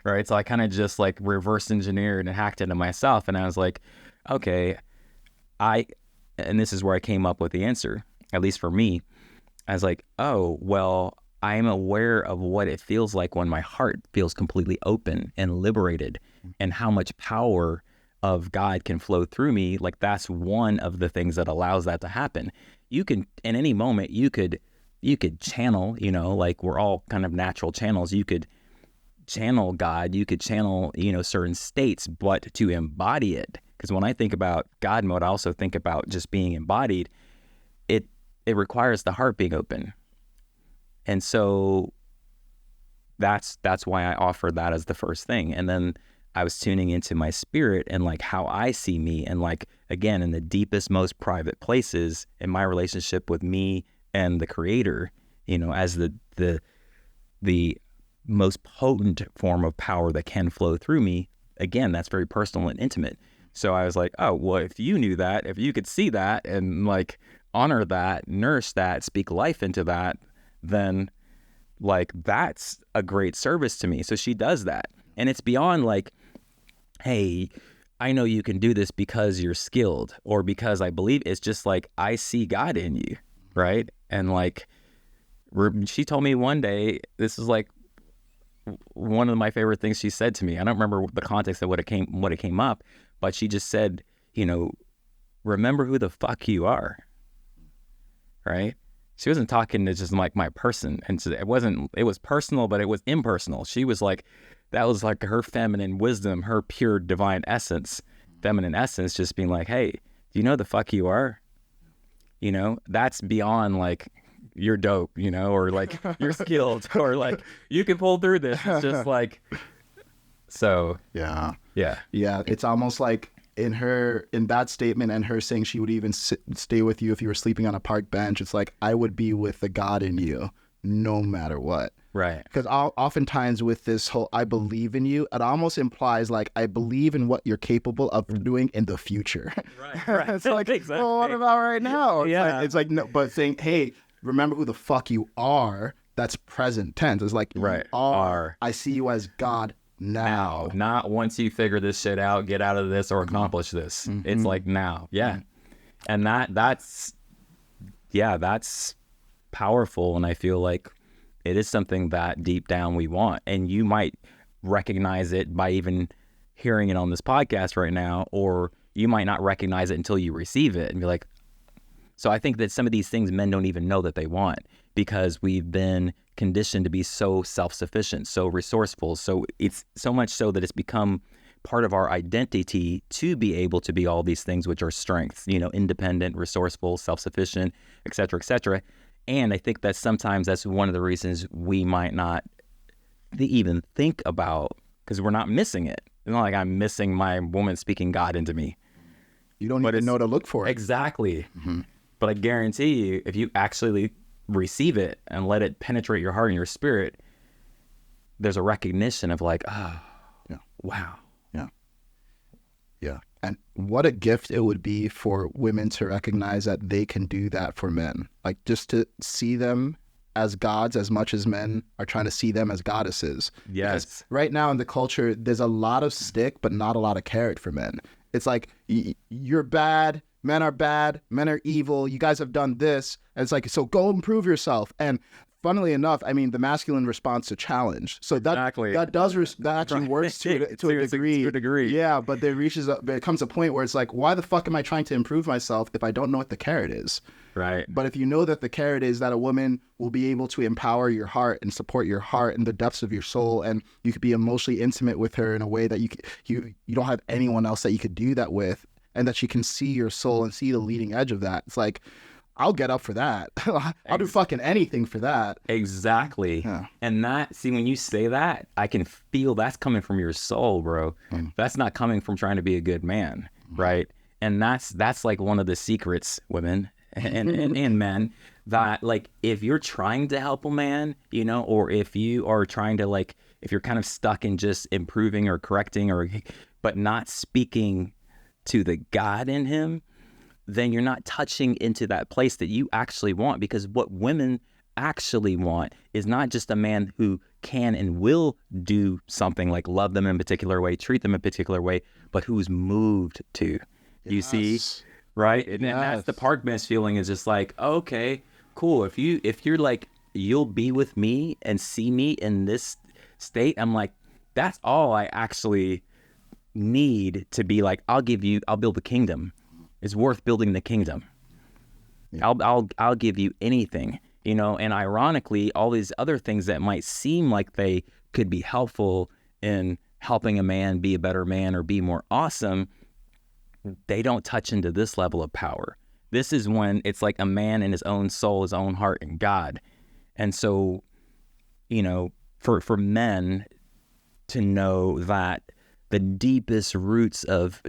right? So I kind of just like reverse engineered and hacked into myself, and I was like, okay, and this is where I came up with the answer, at least for me. I was like, oh, well, I am aware of what it feels like when my heart feels completely open and liberated, and how much power of God can flow through me. Like that's one of the things that allows that to happen. You can, in any moment, you could channel, like we're all kind of natural channels. You could channel God, you could channel, certain states, but to embody it. Because when I think about God mode, I also think about just being embodied. It requires the heart being open. And so that's why I offered that as the first thing. And then I was tuning into my spirit and like how I see me, and like, again, in the deepest, most private places in my relationship with me and the creator, as the most potent form of power that can flow through me. Again, that's very personal and intimate. So I was like, oh, well, if you knew that, if you could see that and like honor that, nourish that, speak life into that, then like that's a great service to me. So she does that. And it's beyond like, hey, I know you can do this because you're skilled or because I believe. It's just like, I see God in you, right? And like, she told me one day, this is like one of my favorite things she said to me. I don't remember the context of what it came up, but she just said, remember who the fuck you are, right? She wasn't talking to just like my person, and so it was personal, but it was impersonal. She was like, that was like her feminine wisdom, her pure divine essence, feminine essence, just being like, hey, do you know the fuck you are? That's beyond like, you're dope, or like you're skilled, or like you can pull through this. It's just like, so yeah. Yeah. It's almost like in that statement and her saying she would even stay with you if you were sleeping on a park bench. It's like, I would be with the God in you no matter what. Right. Because oftentimes with this whole I believe in you, it almost implies like I believe in what you're capable of doing in the future. Right. It's like, exactly. well, what about right now? It's like no, but saying, hey, remember who the fuck you are. That's present tense. It's like, right. I see you as God now. Not once you figure this shit out, get out of this or accomplish this. Mm-hmm. It's like now. Yeah. And that's powerful. And I feel like it is something that deep down we want. And you might recognize it by even hearing it on this podcast right now, or you might not recognize it until you receive it and be like, so I think that some of these things men don't even know that they want, because we've been conditioned to be so self-sufficient, so resourceful. So it's so much so that it's become part of our identity to be able to be all these things, which are strengths, independent, resourceful, self-sufficient, et cetera, et cetera. And I think that sometimes that's one of the reasons we might not even think about, because we're not missing it. It's not like I'm missing my woman speaking God into me. You don't even know to look for it. Exactly. Mm-hmm. But I guarantee you, if you actually receive it and let it penetrate your heart and your spirit, there's a recognition of like, oh, yeah. Wow. Yeah. And what a gift it would be for women to recognize that they can do that for men. Like just to see them as gods as much as men are trying to see them as goddesses. Yes. Because right now in the culture, there's a lot of stick, but not a lot of carrot for men. It's like, you're bad. Men are bad. Men are evil. You guys have done this. And it's like, so go improve yourself. And funnily enough, I mean, the masculine response to challenge. So that actually works to a degree. Yeah, but there comes a point where it's like, why the fuck am I trying to improve myself if I don't know what the carrot is? Right. But if you know that the carrot is that a woman will be able to empower your heart and support your heart in the depths of your soul, and you could be emotionally intimate with her in a way that you don't have anyone else that you could do that with, and that she can see your soul and see the leading edge of that. It's like, I'll get up for that. I'll do fucking anything for that. Exactly. Yeah. And when you say that, I can feel that's coming from your soul, bro. That's not coming from trying to be a good man, right? And that's like one of the secrets, women and men, that like, if you're trying to help a man, or if you are trying to like, if you're kind of stuck in just improving or correcting but not speaking to the God in him, then you're not touching into that place that you actually want. Because what women actually want is not just a man who can and will do something like love them in a particular way, treat them in a particular way, but who's moved to. You see, right? And that's the park bench feeling, is just like, okay, cool. If you're like, you'll be with me and see me in this state, I'm like, that's all I actually need to be like, I'll build the kingdom. It's worth building the kingdom. Yeah. I'll give you anything, you know. And ironically, all these other things that might seem like they could be helpful in helping a man be a better man or be more awesome, they don't touch into this level of power. This is when it's like a man in his own soul, his own heart, and God. And so, you know, for men to know that the deepest roots of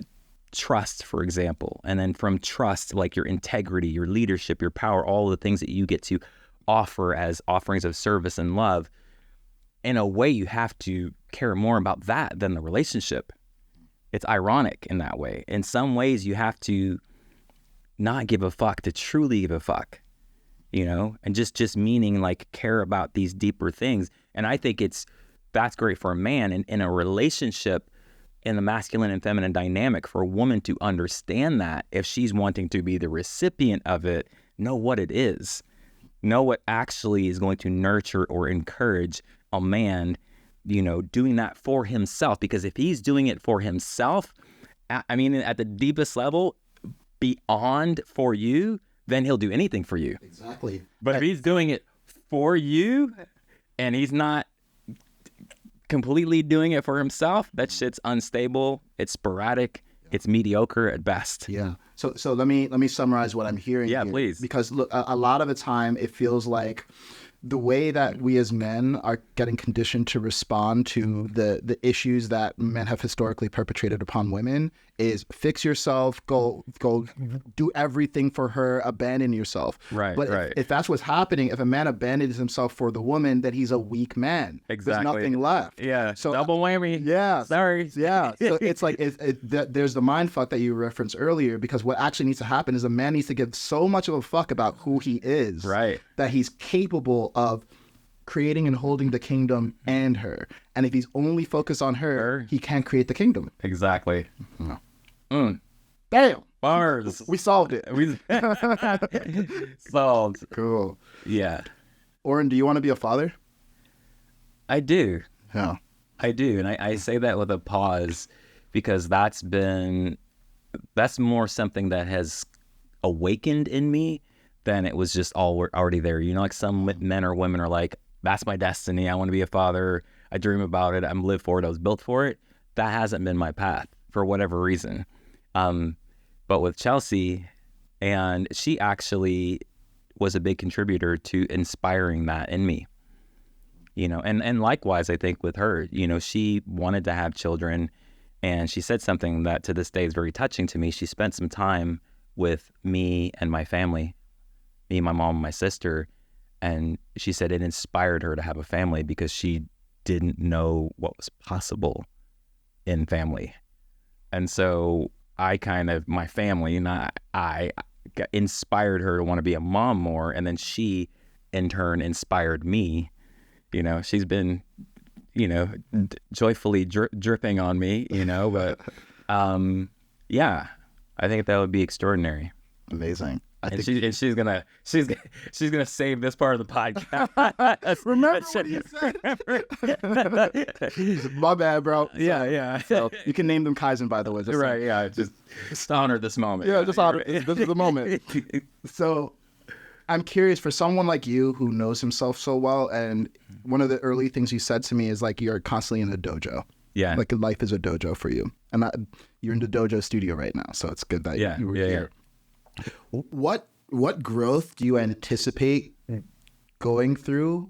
trust, for example, and then from trust, like your integrity, your leadership, your power, all the things that you get to offer as offerings of service and love, in a way, you have to care more about that than the relationship. It's ironic in that way. In some ways, you have to not give a fuck to truly give a fuck, you know, and just meaning like care about these deeper things. And I think that's great for a man in a relationship, in the masculine and feminine dynamic, for a woman to understand that, if she's wanting to be the recipient of it, know what it is, know what actually is going to nurture or encourage a man, you know, doing that for himself. Because if he's doing it for himself, I mean, at the deepest level, beyond for you, then he'll do anything for you. Exactly. But if he's doing it for you and he's not completely doing it for himself, that shit's unstable, it's sporadic, it's mediocre at best. Yeah. So let me summarize what I'm hearing. Yeah, here. please. Because look, a lot of the time it feels like the way that we as men are getting conditioned to respond to the issues that men have historically perpetrated upon women is fix yourself, go do everything for her, abandon yourself. Right, but right. If that's what's happening, if a man abandons himself for the woman, then he's a weak man. Exactly. There's nothing left. Yeah. So double whammy. Yeah. Sorry. Yeah. So it's like there's the mind fuck that you referenced earlier, because what actually needs to happen is a man needs to give so much of a fuck about who he is, right, that he's capable of creating and holding the kingdom and her. And if he's only focused on her, he can't create the kingdom. Exactly. Damn. Bars. We solved it. We solved. Cool. Yeah. Oren, do you want to be a father? I do. Yeah. I do. And I say that with a pause, because that's more something that has awakened in me than it was just already there. You know, like some men or women are like, that's my destiny. I want to be a father. I dream about it. I'm lived for it. I was built for it. That hasn't been my path for whatever reason. But with Chelsea, and she actually was a big contributor to inspiring that in me, you know, and likewise, I think with her, you know, she wanted to have children, and she said something that to this day is very touching to me. She spent some time with me and my family, me, my mom, and my sister, and she said it inspired her to have a family because she didn't know what was possible in family. And so my family, not I, inspired her to want to be a mom more. And then she, in turn, inspired me. You know, she's been, you know, joyfully dripping on me, you know, but yeah, I think that would be extraordinary. Amazing. She's gonna save this part of the podcast. Remember what you said? My bad, bro. Yeah. So you can name them Kaizen, by the way. Right. Yeah. Just honor this moment. Yeah. Just honor. This is the moment. So I'm curious, for someone like you who knows himself so well, and one of the early things you said to me is like you're constantly in a dojo. Yeah. Like life is a dojo for you, and you're in the dojo studio right now. So it's good that you were here. What growth do you anticipate going through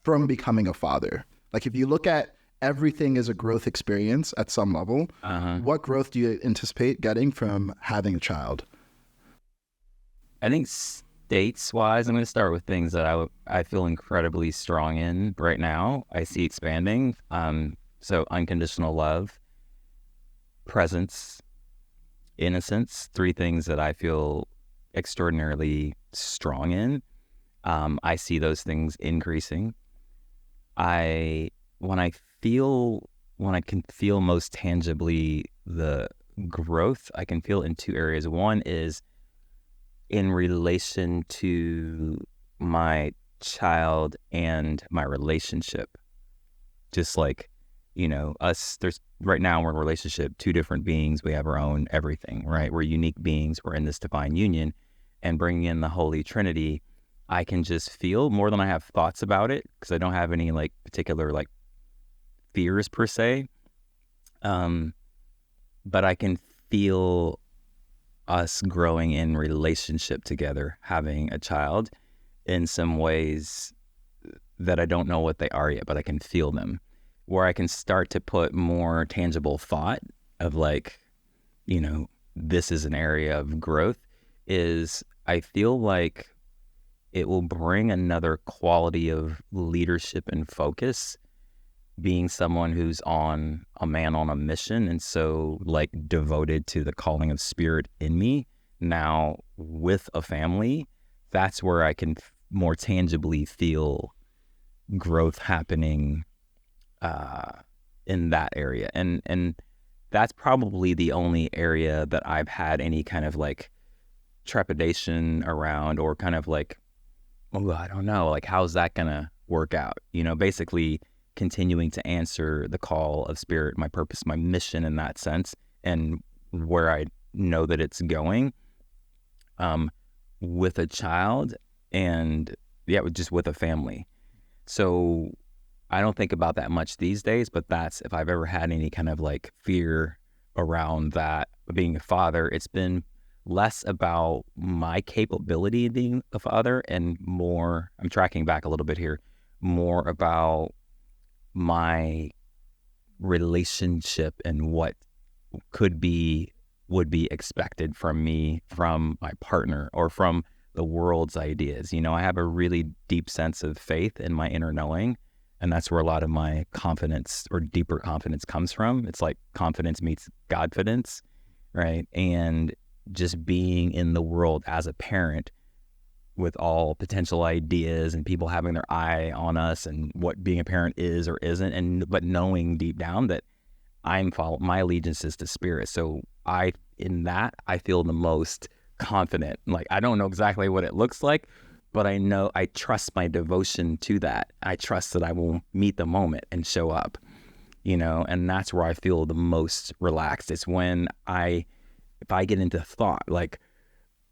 from becoming a father? Like, if you look at everything as a growth experience at some level, what growth do you anticipate getting from having a child? I think states-wise, I'm going to start with things that I feel incredibly strong in right now. I see expanding. So unconditional love, presence, innocence, 3 things that I feel extraordinarily strong in. I see those things increasing. When I can feel most tangibly the growth, I can feel in 2 areas. One is in relation to my child and my relationship. Just like, us, right now we're in a relationship, 2 different beings. We have our own everything, right? We're unique beings. We're in this divine union, and bringing in the Holy Trinity, I can just feel more than I have thoughts about it, because I don't have any like particular like fears per se. But I can feel us growing in relationship together, having a child in some ways that I don't know what they are yet, but I can feel them, where I can start to put more tangible thought of like, this is an area of growth, is I feel like it will bring another quality of leadership and focus, being someone who's a man on a mission, and so like devoted to the calling of spirit in me now with a family. That's where I can more tangibly feel growth happening in that area, and that's probably the only area that I've had any kind of like trepidation around, or kind of like, oh, I don't know, like how's that gonna work out? Basically continuing to answer the call of spirit, my purpose, my mission in that sense, and where I know that it's going, with a child, and just with a family. So I don't think about that much these days, but that's, if I've ever had any kind of like fear around that, being a father, it's been less about my capability of being a father, and more, I'm tracking back a little bit here, more about my relationship and what would be expected from me, from my partner, or from the world's ideas. I have a really deep sense of faith in my inner knowing, and that's where a lot of my confidence, or deeper confidence, comes from. It's like confidence meets Godfidence, right? And just being in the world as a parent, with all potential ideas and people having their eye on us and what being a parent is or isn't, but knowing deep down that my allegiance is to spirit. So I feel the most confident. Like, I don't know exactly what it looks like, but I know, I trust my devotion to that. I trust that I will meet the moment and show up, and that's where I feel the most relaxed. It's when if I get into thought, like,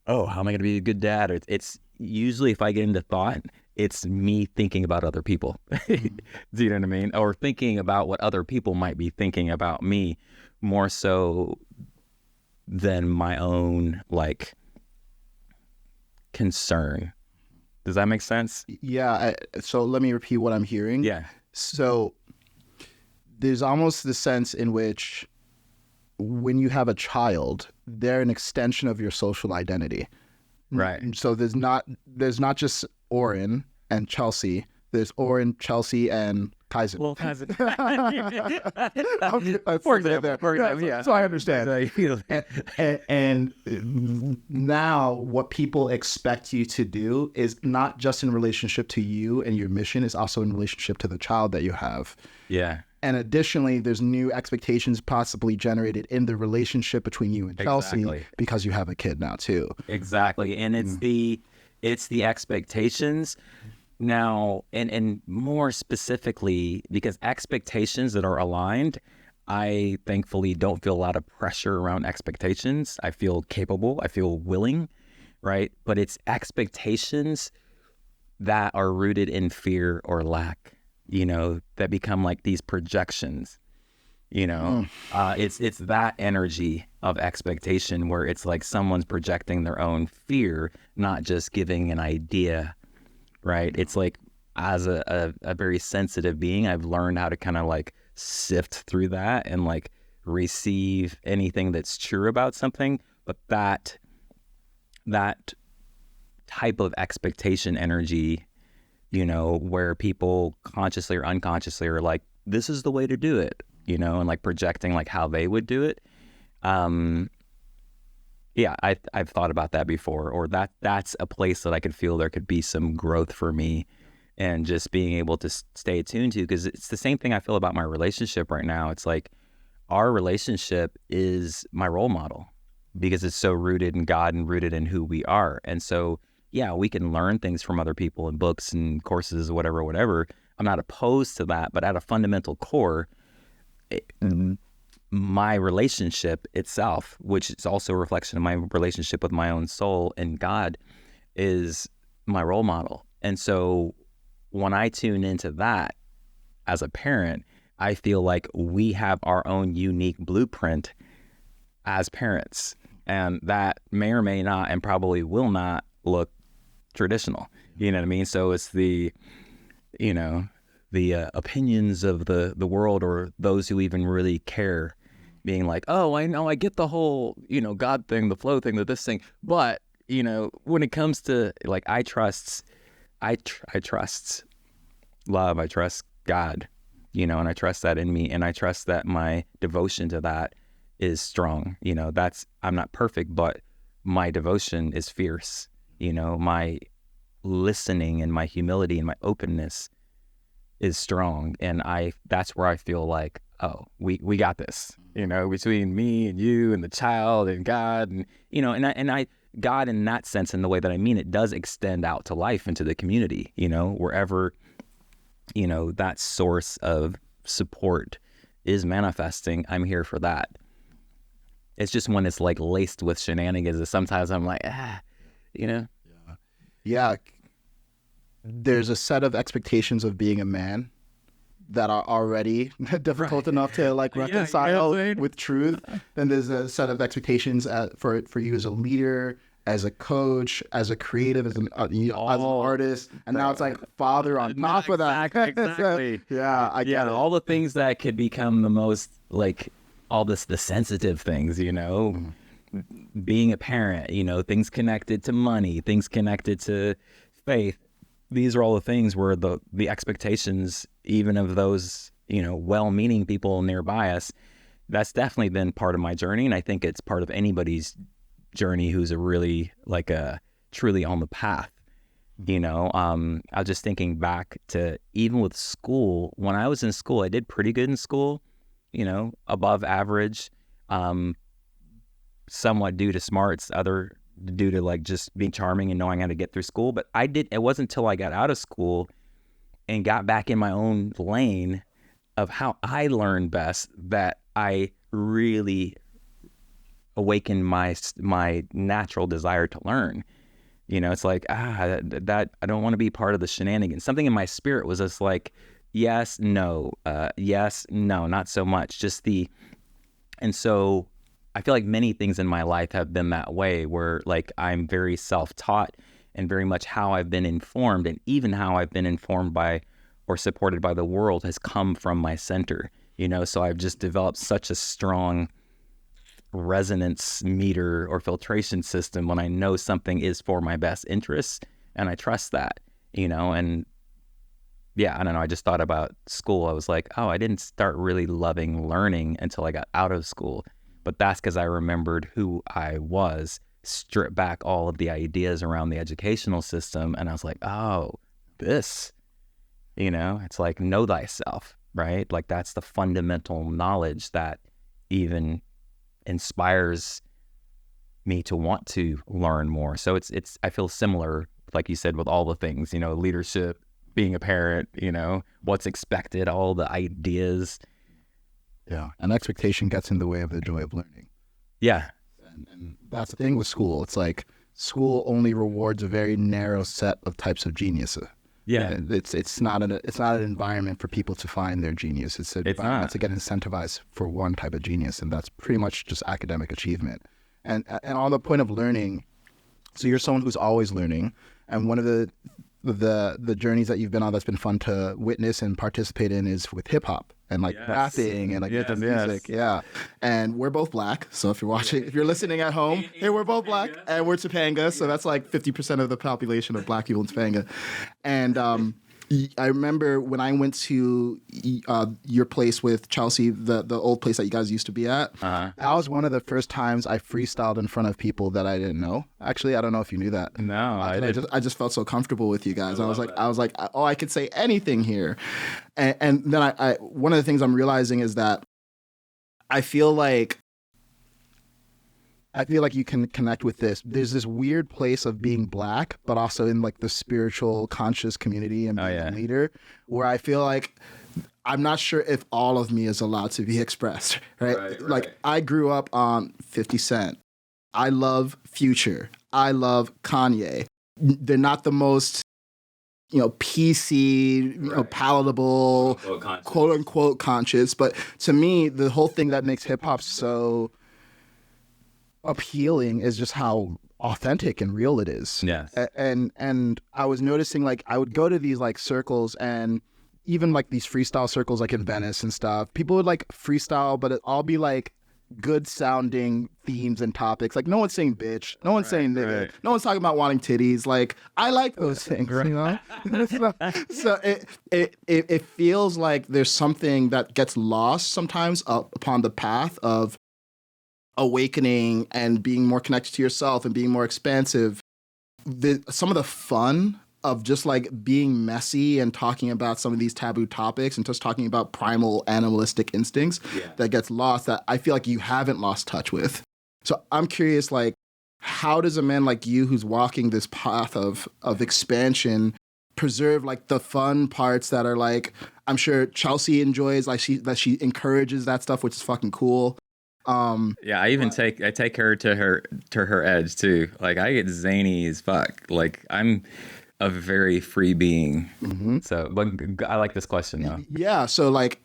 oh, how am I going to be a good dad? Or it's usually, if I get into thought, it's me thinking about other people. Do you know what I mean? Or thinking about what other people might be thinking about me, more so than my own like concern. Does that make sense? Yeah. So let me repeat what I'm hearing. Yeah. So there's almost the sense in which when you have a child, they're an extension of your social identity. Right. So there's not just Oren and Chelsea. There's Oren, Chelsea, and Kaizen. Well, Kaizen. For example, yeah. So I understand. And now what people expect you to do is not just in relationship to you and your mission, is also in relationship to the child that you have. Yeah. And additionally, there's new expectations possibly generated in the relationship between you and Chelsea, because you have a kid now too. Exactly. And it's the expectations now, and more specifically, because expectations that are aligned, I thankfully don't feel a lot of pressure around expectations. I feel capable, I feel willing, right? But it's expectations that are rooted in fear or lack, that become like these projections, it's that energy of expectation where it's like someone's projecting their own fear, not just giving an idea, right? It's like, as a very sensitive being, I've learned how to kind of like sift through that and like receive anything that's true about something. But that type of expectation energy, where people consciously or unconsciously are like, this is the way to do it, and like projecting like how they would do it. Yeah, I've thought about that before, or that's a place that I could feel there could be some growth for me, and just being able to stay attuned to, because it's the same thing I feel about my relationship right now. It's like our relationship is my role model because it's so rooted in God and rooted in who we are. And so, yeah, we can learn things from other people in books and courses, whatever. I'm not opposed to that, but at a fundamental core, my relationship itself, which is also a reflection of my relationship with my own soul and God, is my role model. And so when I tune into that as a parent, I feel like we have our own unique blueprint as parents. And that may or may not, and probably will not, look traditional. You know what I mean? So it's the opinions of the world, or those who even really care, being like, oh, I know, I get the whole, God thing, the flow thing, this thing. But, when it comes to, like, I trust love, I trust God, and I trust that in me. And I trust that my devotion to that is strong. I'm not perfect, but my devotion is fierce. My listening and my humility and my openness is strong. And that's where I feel like, oh, we got this, between me and you and the child and God, and, and God, in that sense, in the way that I mean it, does extend out to life, into the community, wherever, that source of support is manifesting. I'm here for that. It's just when it's like laced with shenanigans that sometimes I'm like, Yeah. There's a set of expectations of being a man that are already difficult enough to like reconcile with truth. Then there's a set of expectations for you as a leader, as a coach, as a creative, as an artist, and now it's like father on top of that. Exactly. I get it. All the things that could become the most, like, all the sensitive things, being a parent, things connected to money, things connected to faith. These are all the things where the expectations, even of those, well-meaning people nearby us, that's definitely been part of my journey. And I think it's part of anybody's journey who's truly on the path. I was just thinking back to, even with school, when I was in school, I did pretty good in school, above average, somewhat due to smarts, other due to like just being charming and knowing how to get through school. But it wasn't until I got out of school and got back in my own lane of how I learned best that I really awakened my natural desire to learn. It's like, that I don't want to be part of the shenanigans. Something in my spirit was just like, yes, no, not so much. And so I feel like many things in my life have been that way, where like I'm very self-taught, and very much how I've been informed, and even how I've been informed by or supported by the world, has come from my center, so I've just developed such a strong resonance meter or filtration system when I know something is for my best interests, and I trust that, and yeah, I don't know. I just thought about school. I was like, oh, I didn't start really loving learning until I got out of school. But that's because I remembered who I was, stripped back all of the ideas around the educational system. And I was like, oh, this, it's like, know thyself, right? Like, that's the fundamental knowledge that even inspires me to want to learn more. So I feel similar, like you said, with all the things, leadership, being a parent, what's expected, all the ideas. Yeah. And expectation gets in the way of the joy of learning. Yeah. And that's the thing with school. It's like school only rewards a very narrow set of types of genius. Yeah. It's not an environment for people to find their genius. It's an environment to get incentivized for one type of genius. And that's pretty much just academic achievement. And on the point of learning, so you're someone who's always learning. And one of the journeys that you've been on that's been fun to witness and participate in is with hip hop and like rapping and like music. Yeah. And we're both Black. So if you're listening at home, hey, we're both Black and we're Topanga. So that's like 50% of the population of Black people in Topanga. And I remember when I went to your place with Chelsea, the old place that you guys used to be at. That was one of the first times I freestyled in front of people that I didn't know. Actually, I don't know if you knew that. No, I just felt so comfortable with you guys. I was like, oh, I could say anything here. And then I one of the things I'm realizing is that I feel like you can connect with this. There's this weird place of being Black, but also in like the spiritual conscious community and being a leader, where I feel like I'm not sure if all of me is allowed to be expressed, right? Like I grew up on 50 Cent. I love Future. I love Kanye. They're not the most, PC, palatable, quote unquote conscious. But to me, the whole thing that makes hip hop so appealing is just how authentic and real it is. Yes. And I was noticing, like, I would go to these like circles, and even like these freestyle circles like in Venice and stuff, people would like freestyle, but it all be like good sounding themes and topics. Like no one's saying bitch, no one's saying nigga, no one's talking about wanting titties. Like I like those things, so it feels like there's something that gets lost sometimes upon the path of awakening and being more connected to yourself and being more expansive. Some of the fun of just like being messy and talking about some of these taboo topics and just talking about primal animalistic instincts that gets lost, that I feel like you haven't lost touch with. So I'm curious, like, how does a man like you who's walking this path of expansion preserve like the fun parts that are like, I'm sure Chelsea enjoys, like she encourages that stuff, which is fucking cool. I take her to her edge too. Like I get zany as fuck. Like I'm a very free being. So, but I like this question though. Yeah. So like,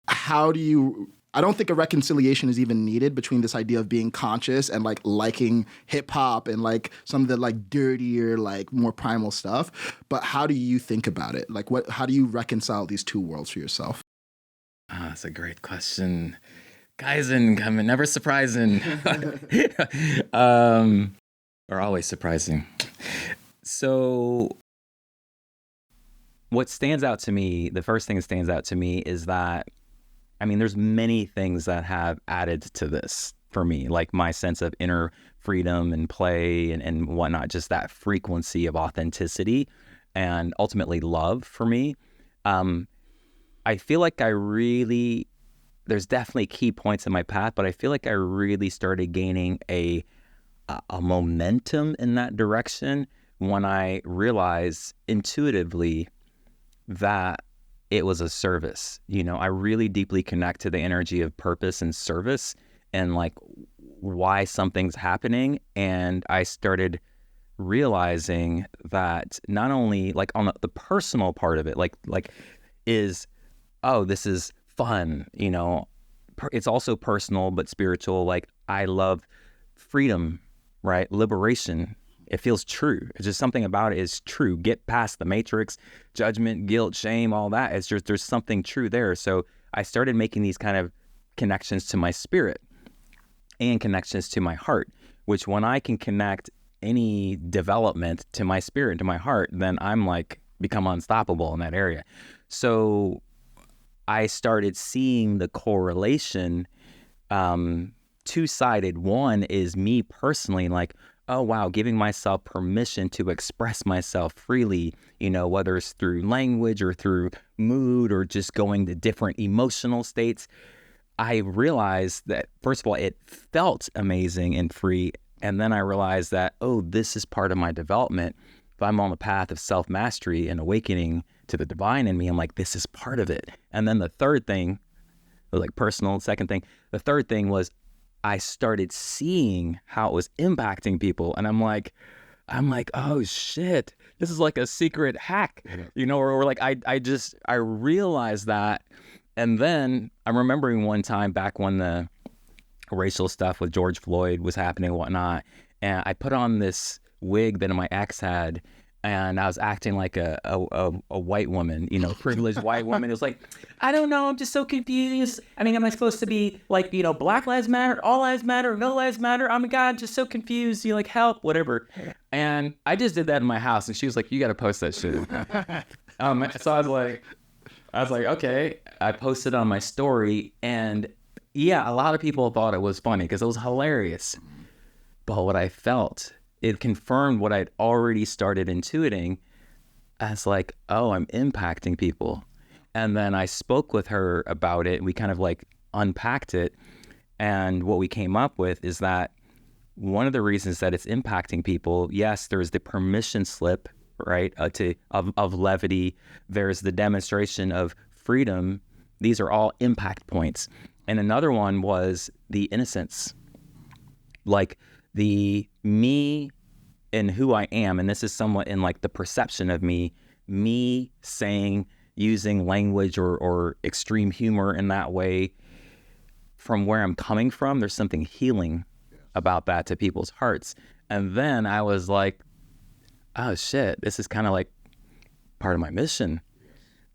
how do you? I don't think a reconciliation is even needed between this idea of being conscious and like liking hip hop and like some of the like dirtier, like more primal stuff. But how do you think about it? Like, how do you reconcile these two worlds for yourself? That's a great question. Kaizen coming, never surprising. Or always surprising. So what stands out to me, the first thing that stands out to me is that, I mean, there's many things that have added to this for me, like my sense of inner freedom and play and whatnot, just that frequency of authenticity and ultimately love for me. I feel like there's definitely key points in my path, but I feel like I really started gaining a momentum in that direction when I realized intuitively that it was a service. I really deeply connect to the energy of purpose and service and like why something's happening. And I started realizing that not only like on the personal part of it, like is, oh, this is fun, it's also personal but spiritual. Like I love freedom, right? Liberation. It feels true. It's just something about it is true. Get past the matrix, judgment, guilt, shame, all that. It's just there's something true there. So I started making these kind of connections to my spirit and connections to my heart, which when I can connect any development to my spirit, to my heart, then I'm like become unstoppable in that area. So I started seeing the correlation, two-sided. One is me personally, like, oh, wow, giving myself permission to express myself freely, whether it's through language or through mood or just going to different emotional states. I realized that, first of all, it felt amazing and free. And then I realized that, oh, this is part of my development. If I'm on the path of self-mastery and awakening to the divine in me, I'm like, this is part of it. And then the third thing was like personal. Second thing, the third thing was I started seeing how it was impacting people. And I'm like, oh shit, this is like a secret hack, or like, I realized that. And then I'm remembering one time back when the racial stuff with George Floyd was happening and whatnot. And I put on this wig that my ex had, and I was acting like a white woman, privileged white woman. It was like, I don't know, I'm just so confused. I mean, am I supposed to be like, Black Lives Matter, All Lives Matter, No Lives Matter? Oh my God, just so confused. Help, whatever. And I just did that in my house, and she was like, you got to post that shit. So I was like, okay. I posted on my story, and yeah, a lot of people thought it was funny because it was hilarious. But what I felt, it confirmed what I'd already started intuiting as like, oh, I'm impacting people. And then I spoke with her about it, and we kind of like unpacked it. And what we came up with is that one of the reasons that it's impacting people, yes, there's the permission slip, right, of levity. There's the demonstration of freedom. These are all impact points. And another one was the innocence, like the me and who I am. And this is somewhat in like the perception of me saying, using language or extreme humor in that way, from where I'm coming from, there's something healing about that to people's hearts. And then I was like, oh shit, this is kind of like part of my mission,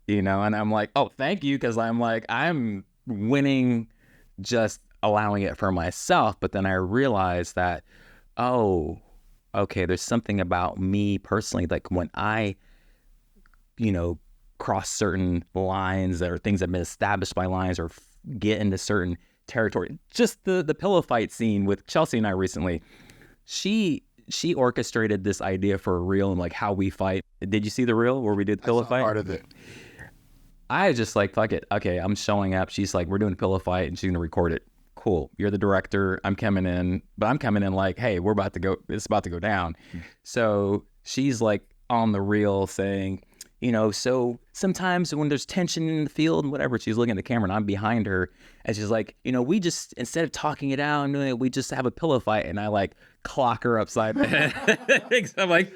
and I'm like, oh, thank you. Cause I'm like, I'm winning just allowing it for myself. But then I realized that, oh, okay, there's something about me personally, like when I, cross certain lines or things that have been established by lines or get into certain territory. Just the pillow fight scene with Chelsea and I recently, she orchestrated this idea for a reel and like how we fight. Did you see the reel where we did the pillow fight? Part of it. I just like, fuck it. Okay, I'm showing up. She's like, we're doing a pillow fight, and she's gonna record it. Cool. You're the director. I'm coming in like, hey, we're about to go. It's about to go down. Mm-hmm. So she's like on the reel saying, so sometimes when there's tension in the field and whatever, she's looking at the camera and I'm behind her, and she's like, we just, instead of talking it out, we just have a pillow fight. And I like clock her upside the head. I'm like,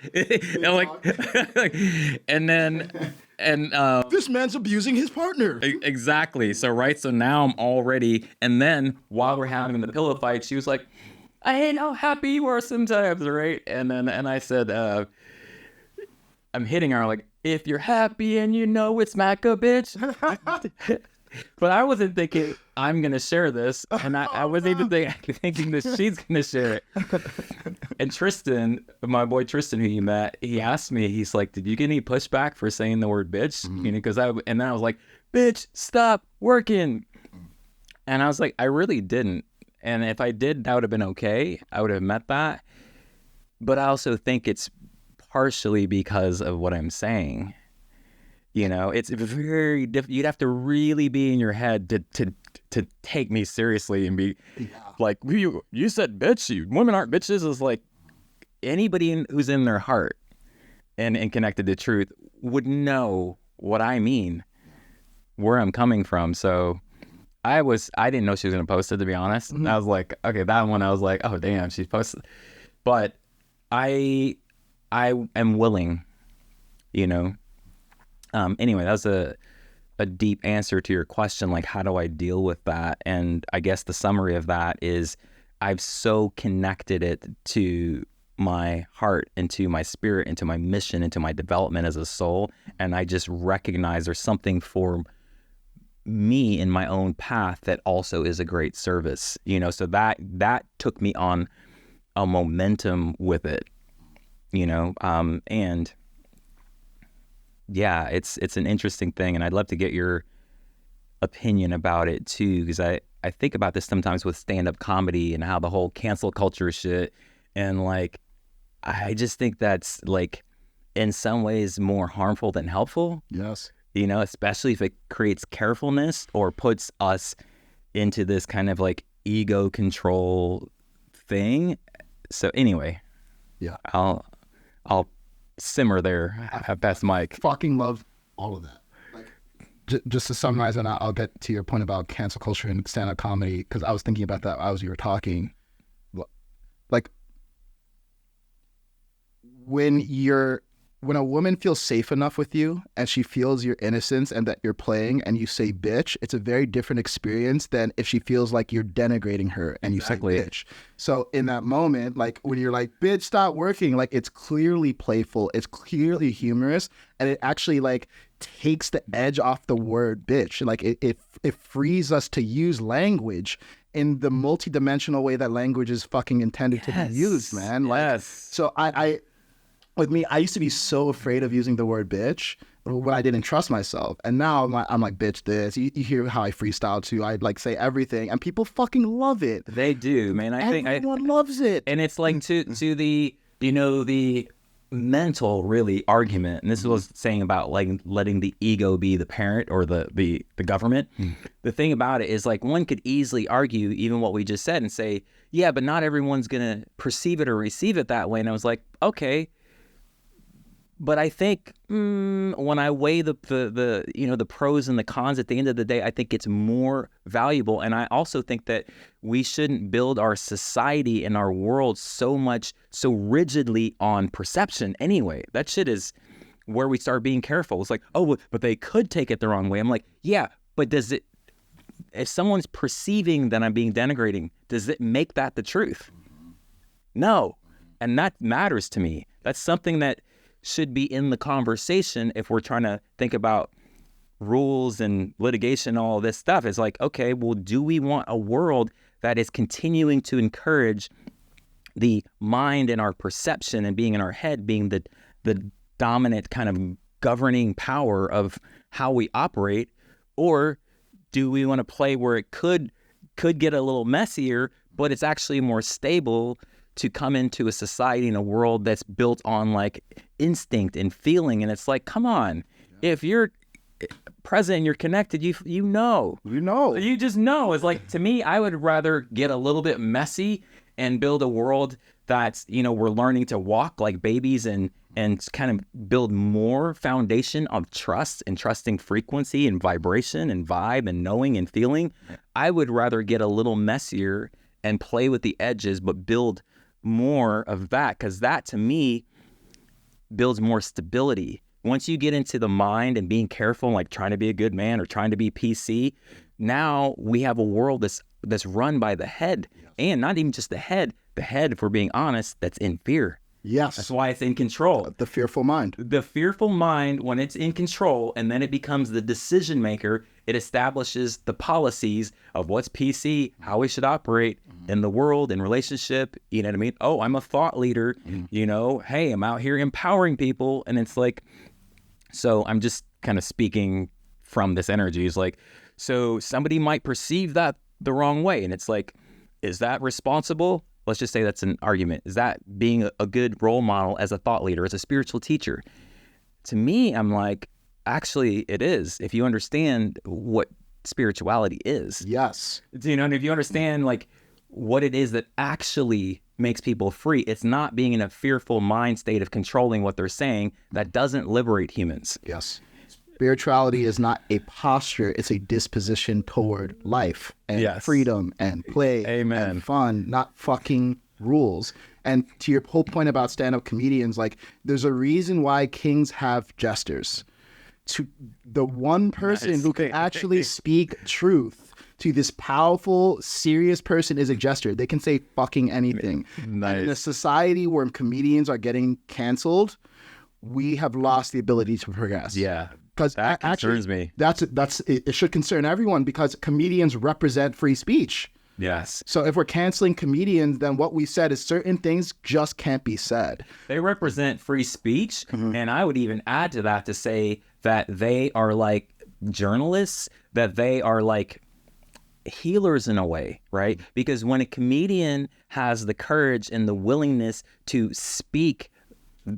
and this man's abusing his partner. Exactly. So now I'm already, and then while we're having the pillow fight, she was like, I hate how happy you are sometimes, right? And I said, I'm hitting her like, if you're happy and it's Macca, bitch. But I wasn't thinking I'm going to share this. And I wasn't even thinking that she's going to share it. And Tristan, my boy Tristan, who you met, he asked me, he's like, did you get any pushback for saying the word bitch? Mm-hmm. And then I was like, bitch, stop working. And I was like, I really didn't. And if I did, that would have been okay. I would have met that. But I also think it's partially because of what I'm saying. It's very difficult. You'd have to really be in your head to take me seriously and be like, you said bitch, women aren't bitches. Is like anybody who's in their heart and connected to truth would know what I mean, where I'm coming from. So I didn't know she was going to post it, to be honest. Mm-hmm. I was like, okay, that one, I was like, oh damn, she's posted. But I am willing, Anyway, that was a deep answer to your question, like how do I deal with that? And I guess the summary of that is I've so connected it to my heart, into my spirit, into my mission, into my development as a soul. And I just recognize there's something for me in my own path that also is a great service, so that took me on a momentum with it, and yeah, it's an interesting thing, and I'd love to get your opinion about it too, because I think about this sometimes with stand-up comedy and how the whole cancel culture shit, and like I just think that's like in some ways more harmful than helpful. Yes. Especially if it creates carefulness or puts us into this kind of like ego control thing. So anyway, yeah, I'll simmer there. I pass the mic. Fucking love all of that. Like, just to summarize, and I'll get to your point about cancel culture and stand-up comedy, because I was thinking about that as you were talking. Like, when a woman feels safe enough with you and she feels your innocence and that you're playing and you say bitch, it's a very different experience than if she feels like you're denigrating her and you say bitch. So in that moment, like when you're like, bitch, stop working, like it's clearly playful, it's clearly humorous, and it actually like takes the edge off the word bitch. Like it frees us to use language in the multidimensional way that language is fucking intended to be used, man. Like, so with me, I used to be so afraid of using the word bitch. when I didn't trust myself. And now I'm like, bitch, this. You hear how I freestyle too. I like say everything, and people fucking love it. They do, man. Everyone loves it. And it's like to the, the mental really argument. And this was saying about like letting the ego be the parent or the government. The thing about it is like one could easily argue even what we just said and say, yeah, but not everyone's going to perceive it or receive it that way. And I was like, okay. But I think when I weigh the pros and the cons at the end of the day, I think it's more valuable. And I also think that we shouldn't build our society and our world so rigidly on perception anyway. That shit is where we start being careful. It's like, oh, but they could take it the wrong way. I'm like, yeah, but if someone's perceiving that I'm being denigrating, does it make that the truth? No. And that matters to me. That's something that should be in the conversation if we're trying to think about rules and litigation, all this stuff. It's like, okay, well, do we want a world that is continuing to encourage the mind and our perception and being in our head being the dominant kind of governing power of how we operate? Or do we want to play where it could get a little messier, but it's actually more stable to come into a society and a world that's built on like instinct and feeling? And it's like, come on, if you're present and you're connected, you just know. It's like, to me, I would rather get a little bit messy and build a world that's, we're learning to walk like babies and kind of build more foundation of trust and trusting frequency and vibration and vibe and knowing and feeling. I would rather get a little messier and play with the edges, but build more of that, because that to me builds more stability. Once you get into the mind and being careful, like trying to be a good man or trying to be PC, now we have a world that's run by the head, and not even just the head, if we're being honest, that's in fear. Yes. That's why it's in control. The fearful mind. The fearful mind, when it's in control and then it becomes the decision maker, it establishes the policies of what's PC, how we should operate in the world, in relationship. You know what I mean? Oh, I'm a thought leader. Hey, I'm out here empowering people. And it's like, so I'm just kind of speaking from this energy. It's like, so somebody might perceive that the wrong way. And it's like, is that responsible? Let's just say that's an argument. Is that being a good role model as a thought leader, as a spiritual teacher? To me, I'm like, actually, it is. If you understand what spirituality is. Yes. And if you understand like what it is that actually makes people free, it's not being in a fearful mind state of controlling what they're saying. That doesn't liberate humans. Yes. Spirituality is not a posture, it's a disposition toward life and freedom and play and fun, not fucking rules. And to your whole point about stand-up comedians, like there's a reason why kings have jesters. To the one person who can actually speak truth to this powerful, serious person is a jester. They can say fucking anything. Nice. And in a society where comedians are getting canceled, we have lost the ability to progress. Yeah. Because that concerns me. It should concern everyone, because comedians represent free speech. Yes. So if we're canceling comedians, then what we said is certain things just can't be said. They represent free speech. And I would even add to that to say that they are like journalists, that they are like healers in a way, right? Because when a comedian has the courage and the willingness to speak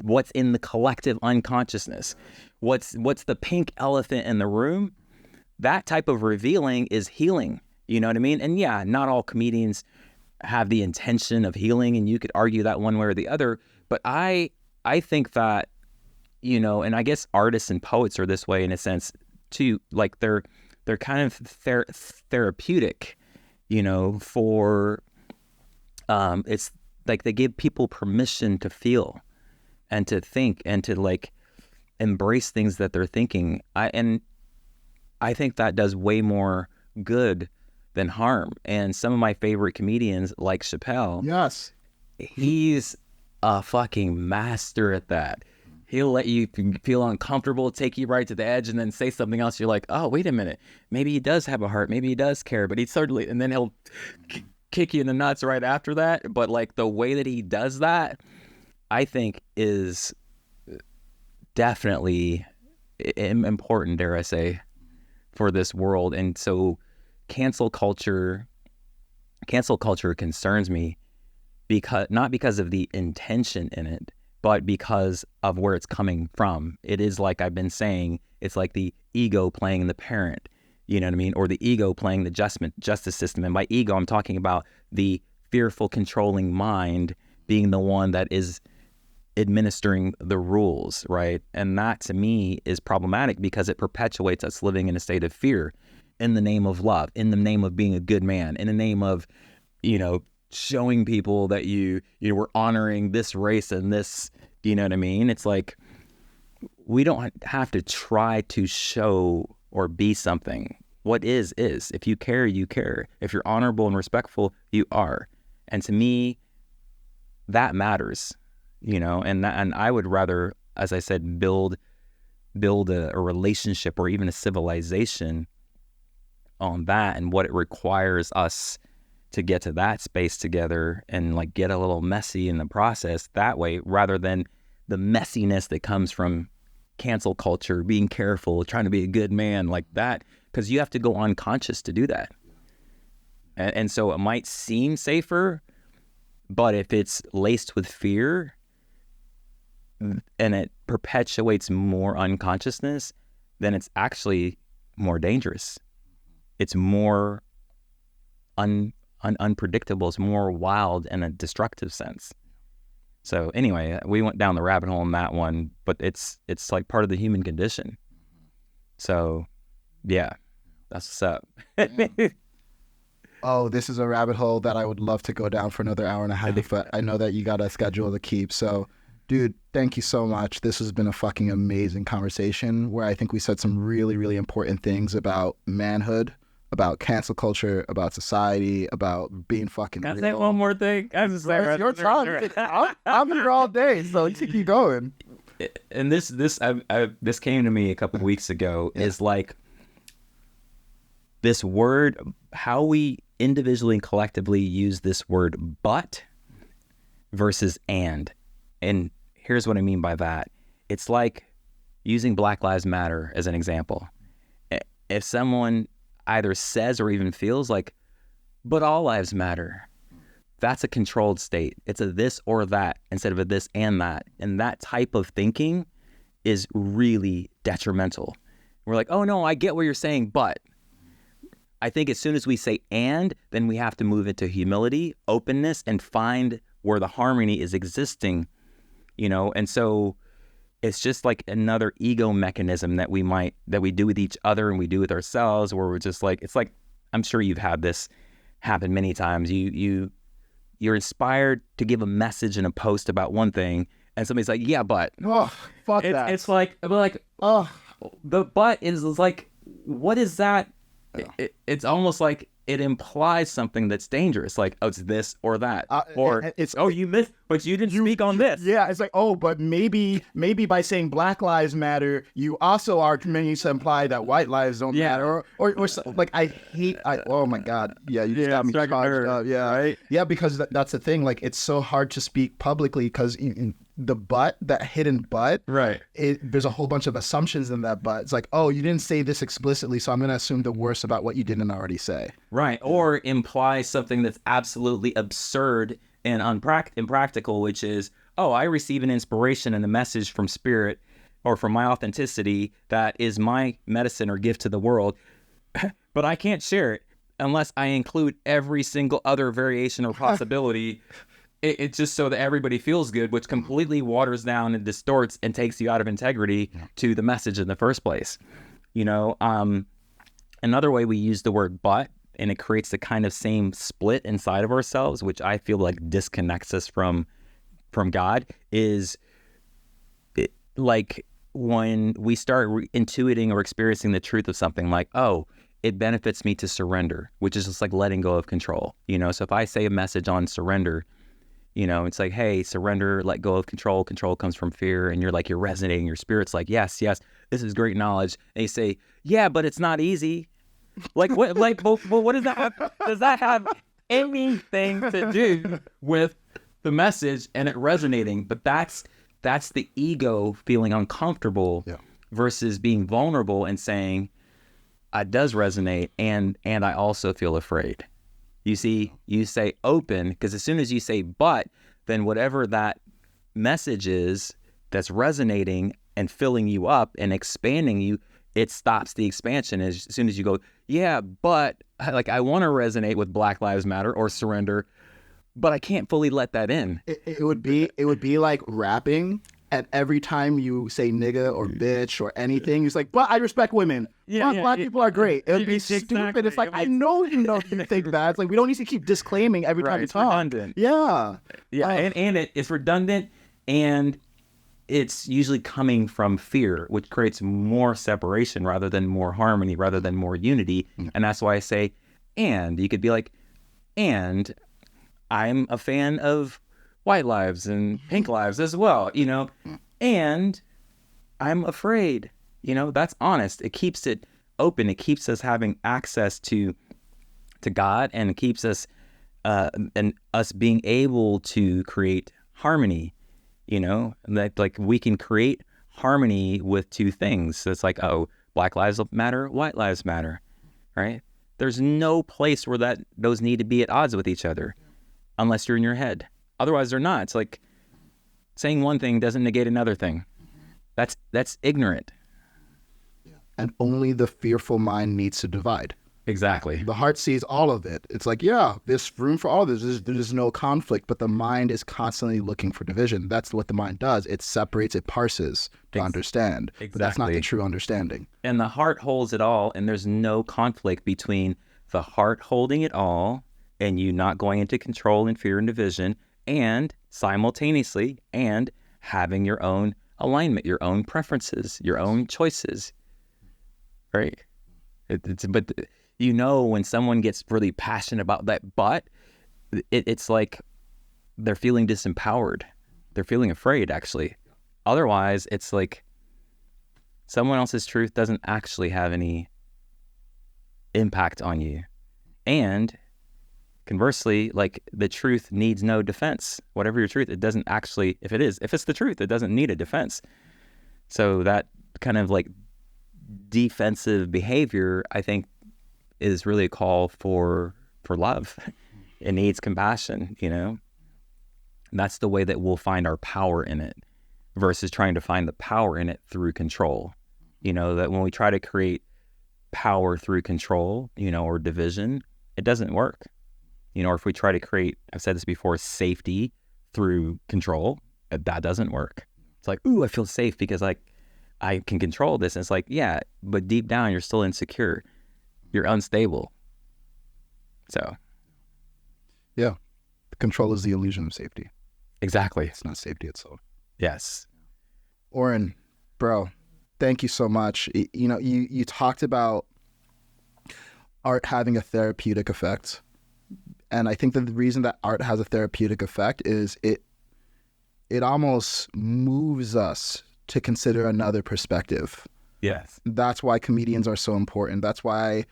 what's in the collective unconsciousness, what's the pink elephant in the room, that type of revealing is healing. You know what I mean? And yeah, not all comedians have the intention of healing, and you could argue that one way or the other. But I think that, and I guess artists and poets are this way in a sense too. Like they're kind of therapeutic, for it's like they give people permission to feel and to think and to like embrace things that they're thinking. I think that does way more good than harm. And some of my favorite comedians, like Chappelle, yes, he's a fucking master at that. He'll let you feel uncomfortable, take you right to the edge, and then say something else. You're like, oh, wait a minute. Maybe he does have a heart. Maybe he does care. But and then he'll kick you in the nuts right after that. But like the way that he does that, I think is definitely important, dare I say, for this world. And so cancel culture concerns me, because not because of the intention in it, but because of where it's coming from. It is, like I've been saying, it's like the ego playing the parent, you know what I mean? Or the ego playing the justice system. And by ego, I'm talking about the fearful, controlling mind being the one that is administering the rules, right? And that, to me, is problematic because it perpetuates us living in a state of fear in the name of love, in the name of being a good man, in the name of, showing people that we're honoring this race and this, you know what I mean? It's like, we don't have to try to show or be something. What is. If you care, you care. If you're honorable and respectful, you are. And to me, that matters, and I would rather, as I said, build a relationship or even a civilization on that and what it requires us to get to that space together, and like get a little messy in the process that way, rather than the messiness that comes from cancel culture, being careful, trying to be a good man like that, because you have to go unconscious to do that. And so it might seem safer, but if it's laced with fear and it perpetuates more unconsciousness, then it's actually more dangerous. It's more unpredictable. It's more wild in a destructive sense. So anyway, we went down the rabbit hole on that one, but it's like part of the human condition. So yeah, that's what's up. Oh, this is a rabbit hole that I would love to go down for another hour and a half, but I know that you got a schedule to keep. So dude, thank you so much. This has been a fucking amazing conversation where I think we said some really, really important things about manhood, about cancel culture, about society, about being fucking Can I real. say one more thing? I'm just saying, It's your time. I'm here all day, so you keep going. And this came to me a couple of weeks ago. Is like this word, how we individually and collectively use this word but versus and here's what I mean by that. It's like using Black Lives Matter as an example. If someone either says or even feels like, but all lives matter, that's a controlled state. It's a this or that instead of a this and that. And that type of thinking is really detrimental. We're like, oh no, I get what you're saying, but I think as soon as we say and, then we have to move into humility, openness, and find where the harmony is existing, and so it's just like another ego mechanism that we do with each other and we do with ourselves, where we're just like, it's like, I'm sure you've had this happen many times. You're inspired to give a message in a post about one thing, and somebody's like, yeah, but Fuck that. It's like, oh, the but is like, what is that? It's almost like it implies something that's dangerous, like, oh, it's this or that, or you missed, but you didn't speak on this. Yeah, it's like, oh, but maybe by saying Black Lives Matter, you also are meaning to imply that white lives don't matter, or like, oh my God, yeah, you just got me charged up, yeah, right, yeah, because that's the thing, like, it's so hard to speak publicly because the but, that hidden but, right? There's a whole bunch of assumptions in that but. It's like, oh, you didn't say this explicitly, so I'm going to assume the worst about what you didn't already say. Right, or imply something that's absolutely absurd and impractical, which is, oh, I receive an inspiration and a message from spirit or from my authenticity that is my medicine or gift to the world, but I can't share it unless I include every single other variation or possibility. It's just so that everybody feels good, which completely waters down and distorts and takes you out of integrity to the message in the first place. Another way we use the word but, and it creates the kind of same split inside of ourselves, which I feel like disconnects us from God, is like when we start intuiting or experiencing the truth of something, like, oh, it benefits me to surrender, which is just like letting go of control. So if I say a message on surrender, it's like, hey, surrender, let go of control. Control comes from fear. And you're resonating. Your spirit's like, yes, this is great knowledge. And you say, yeah, but it's not easy. Like, what, but what does that have? Does that have anything to do with the message and it resonating? But that's the ego feeling uncomfortable versus being vulnerable and saying, it does resonate, and I also feel afraid. You see, you say open, because as soon as you say but, then whatever that message is that's resonating and filling you up and expanding you, it stops the expansion as soon as you go, yeah, but like I want to resonate with Black Lives Matter or surrender, but I can't fully let that in. It would be like rapping, and every time you say nigga or bitch or anything, it's like, but I respect women. Black people are great. It would be stupid. It's like, I know you think that. It's like, we don't need to keep disclaiming every time you talk. Redundant. Yeah. And it's redundant, and it's usually coming from fear, which creates more separation rather than more harmony, rather than more unity. And that's why I say, and you could be like, and I'm a fan of white lives and pink lives as well, and I'm afraid, that's honest. It keeps it open. It keeps us having access to God, and it keeps us, and us being able to create harmony. Like we can create harmony with two things. So it's like, oh, Black lives matter, white lives matter, right? There's no place where those need to be at odds with each other unless you're in your head. Otherwise, they're not. It's like saying one thing doesn't negate another thing. That's ignorant. And only the fearful mind needs to divide. Exactly. The heart sees all of it. It's like, yeah, there's room for all of this. There's no conflict, but the mind is constantly looking for division. That's what the mind does. It separates, it parses to understand. Exactly. But that's not the true understanding. And the heart holds it all, and there's no conflict between the heart holding it all and you not going into control and fear and division, and simultaneously, and having your own alignment, your own preferences, your own choices, right? But when someone gets really passionate about that, but it's like they're feeling disempowered. They're feeling afraid, actually. Otherwise, it's like someone else's truth doesn't actually have any impact on you. And conversely, like the truth needs no defense. Whatever your truth, it doesn't actually, if it's the truth, it doesn't need a defense. So that kind of like defensive behavior, I think, is really a call for love. It needs compassion, And that's the way that we'll find our power in it, versus trying to find the power in it through control. That when we try to create power through control, or division, it doesn't work. Or if we try to create, I've said this before, safety through control, that doesn't work. It's like, ooh, I feel safe because I can control this. And it's like, yeah, but deep down, you're still insecure. You're unstable. So. Yeah. Control is the illusion of safety. Exactly. It's not safety itself. Yes. Oren, bro, thank you so much. You talked about art having a therapeutic effect. And I think that the reason that art has a therapeutic effect is it almost moves us to consider another perspective. Yes. That's why comedians are so important. That's why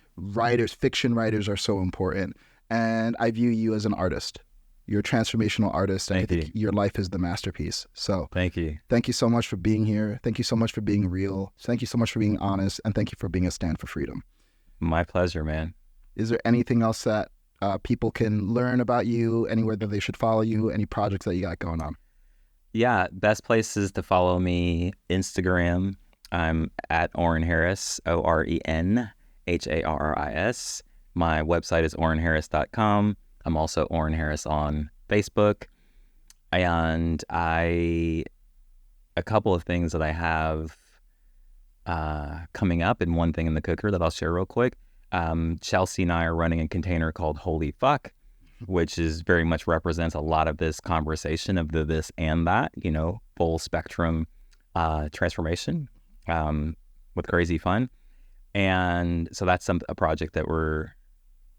fiction writers are so important. And I view you as an artist. You're a transformational artist. And I think your life is the masterpiece. So thank you. Thank you so much for being here. Thank you so much for being real. Thank you so much for being honest. And thank you for being a stand for freedom. My pleasure, man. Is there anything else that people can learn about you, anywhere that they should follow you, any projects that you got going on? Yeah, best places to follow me, Instagram. I'm at Oren Harris, OrenHarris. My website is orenharris.com. I'm also Oren Harris on Facebook. And a couple of things that I have coming up, and one thing in the cooker that I'll share real quick. Chelsea and I are running a container called Holy Fuck, which is very much represents a lot of this conversation of the this and that, full spectrum transformation with crazy fun. And so that's a project that we're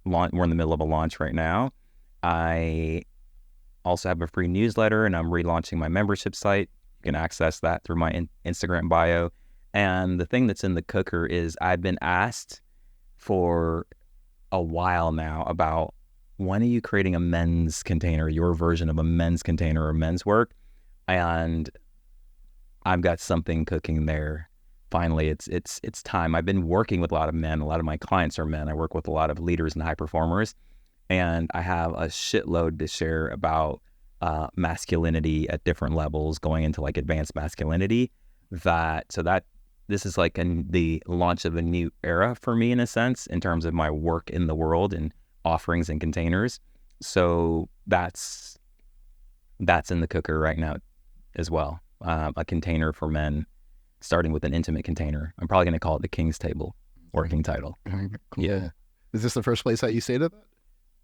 in the middle of a launch right now. I also have a free newsletter, and I'm relaunching my membership site. You can access that through my Instagram bio. And the thing that's in the cooker is I've been asked for a while now about, when are you creating a men's container, your version of a men's container or men's work? And I've got something cooking there finally it's time. I've been working with a lot of men. A lot of my clients are men. I work with a lot of leaders and high performers, and I have a shitload to share about masculinity at different levels, going into like advanced masculinity. This is like the launch of a new era for me, in a sense, in terms of my work in the world and offerings and containers. So that's in the cooker right now as well. A container for men, starting with an intimate container. I'm probably going to call it the King's Table, working title. Cool. Yeah. Is this the first place that you say that?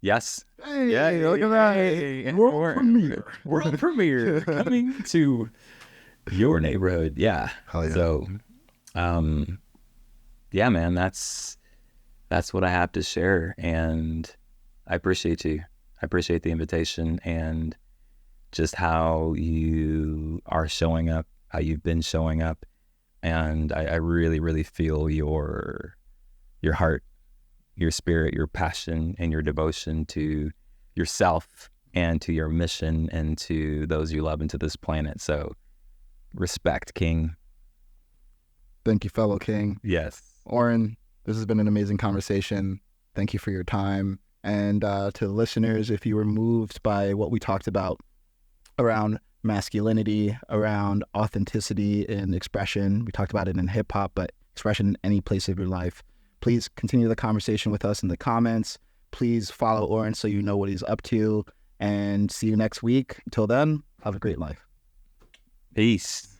Yes. Hey, Yeah, look at that. Hey, World premiere. World premiere coming to your neighborhood. Yeah. Hell yeah. So, yeah, man, that's what I have to share. And I appreciate you. I appreciate the invitation and just how you are showing up, how you've been showing up. And I really, really feel your heart, your spirit, your passion, and your devotion to yourself and to your mission and to those you love and to this planet. So respect, King. Thank you, fellow King. Yes. Oren, this has been an amazing conversation. Thank you for your time. And to the listeners, if you were moved by what we talked about around masculinity, around authenticity and expression, we talked about it in hip hop, but expression in any place of your life, please continue the conversation with us in the comments. Please follow Oren so you know what he's up to, and see you next week. Until then, have a great life. Peace.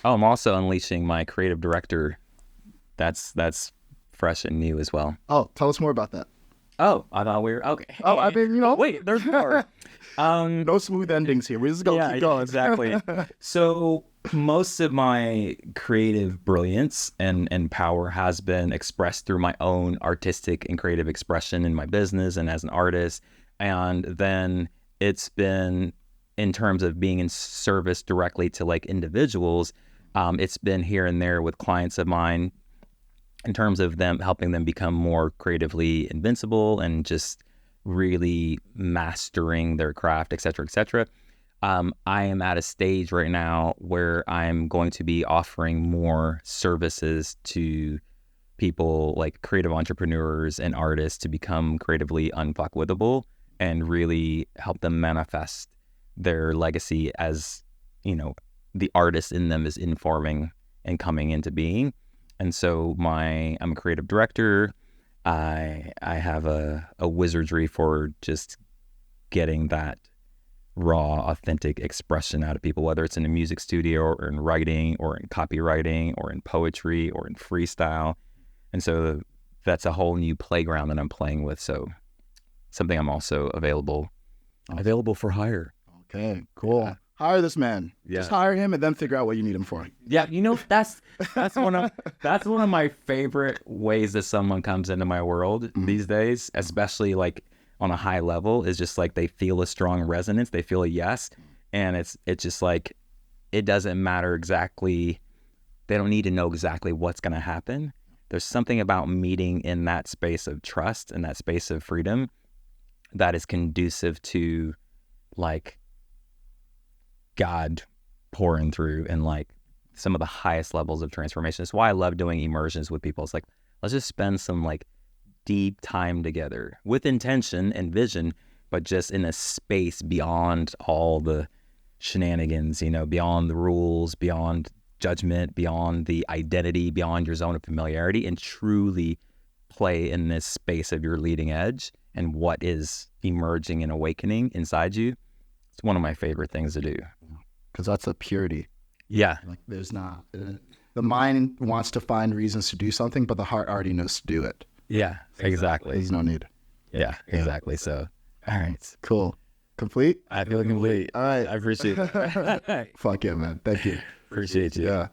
Oh, I'm also unleashing my creative director. That's fresh and new as well. Oh, tell us more about that. Oh, I thought we were okay. Oh, I mean, wait, there's more. No smooth endings here. We just go keep going. Exactly. So most of my creative brilliance and power has been expressed through my own artistic and creative expression in my business and as an artist. And then it's been in terms of being in service directly to like individuals. It's been here and there with clients of mine in terms of them helping them become more creatively invincible and just really mastering their craft, et cetera, et cetera. I am at a stage right now where I'm going to be offering more services to people like creative entrepreneurs and artists to become creatively unfuckwithable and really help them manifest their legacy as, the artist in them is informing and coming into being. And so I'm a creative director. I have a wizardry for just getting that raw, authentic expression out of people, whether it's in a music studio or in writing or in copywriting or in poetry or in freestyle. And so that's a whole new playground that I'm playing with. So something I'm also available for hire. Okay, cool. Yeah. Hire this man. Yeah. Just hire him and then figure out what you need him for. Yeah, that's one of my favorite ways that someone comes into my world these days, especially like on a high level, is just like they feel a strong resonance, they feel a yes, and it's just like it doesn't matter exactly. They don't need to know exactly what's going to happen. There's something about meeting in that space of trust and that space of freedom that is conducive to like God pouring through and like some of the highest levels of transformation. That's why I love doing immersions with people. It's like, let's just spend some like deep time together with intention and vision, but just in a space beyond all the shenanigans, beyond the rules, beyond judgment, beyond the identity, beyond your zone of familiarity, and truly play in this space of your leading edge and what is emerging and awakening inside you. It's one of my favorite things to do. Because that's a purity. Yeah. Like there's not, the mind wants to find reasons to do something, but the heart already knows to do it. Yeah, exactly. There's no need. Yeah, exactly. So, all right. Cool. Complete? I feel complete. All right. I appreciate it. Fuck yeah, man. Thank you. Appreciate you. Yeah.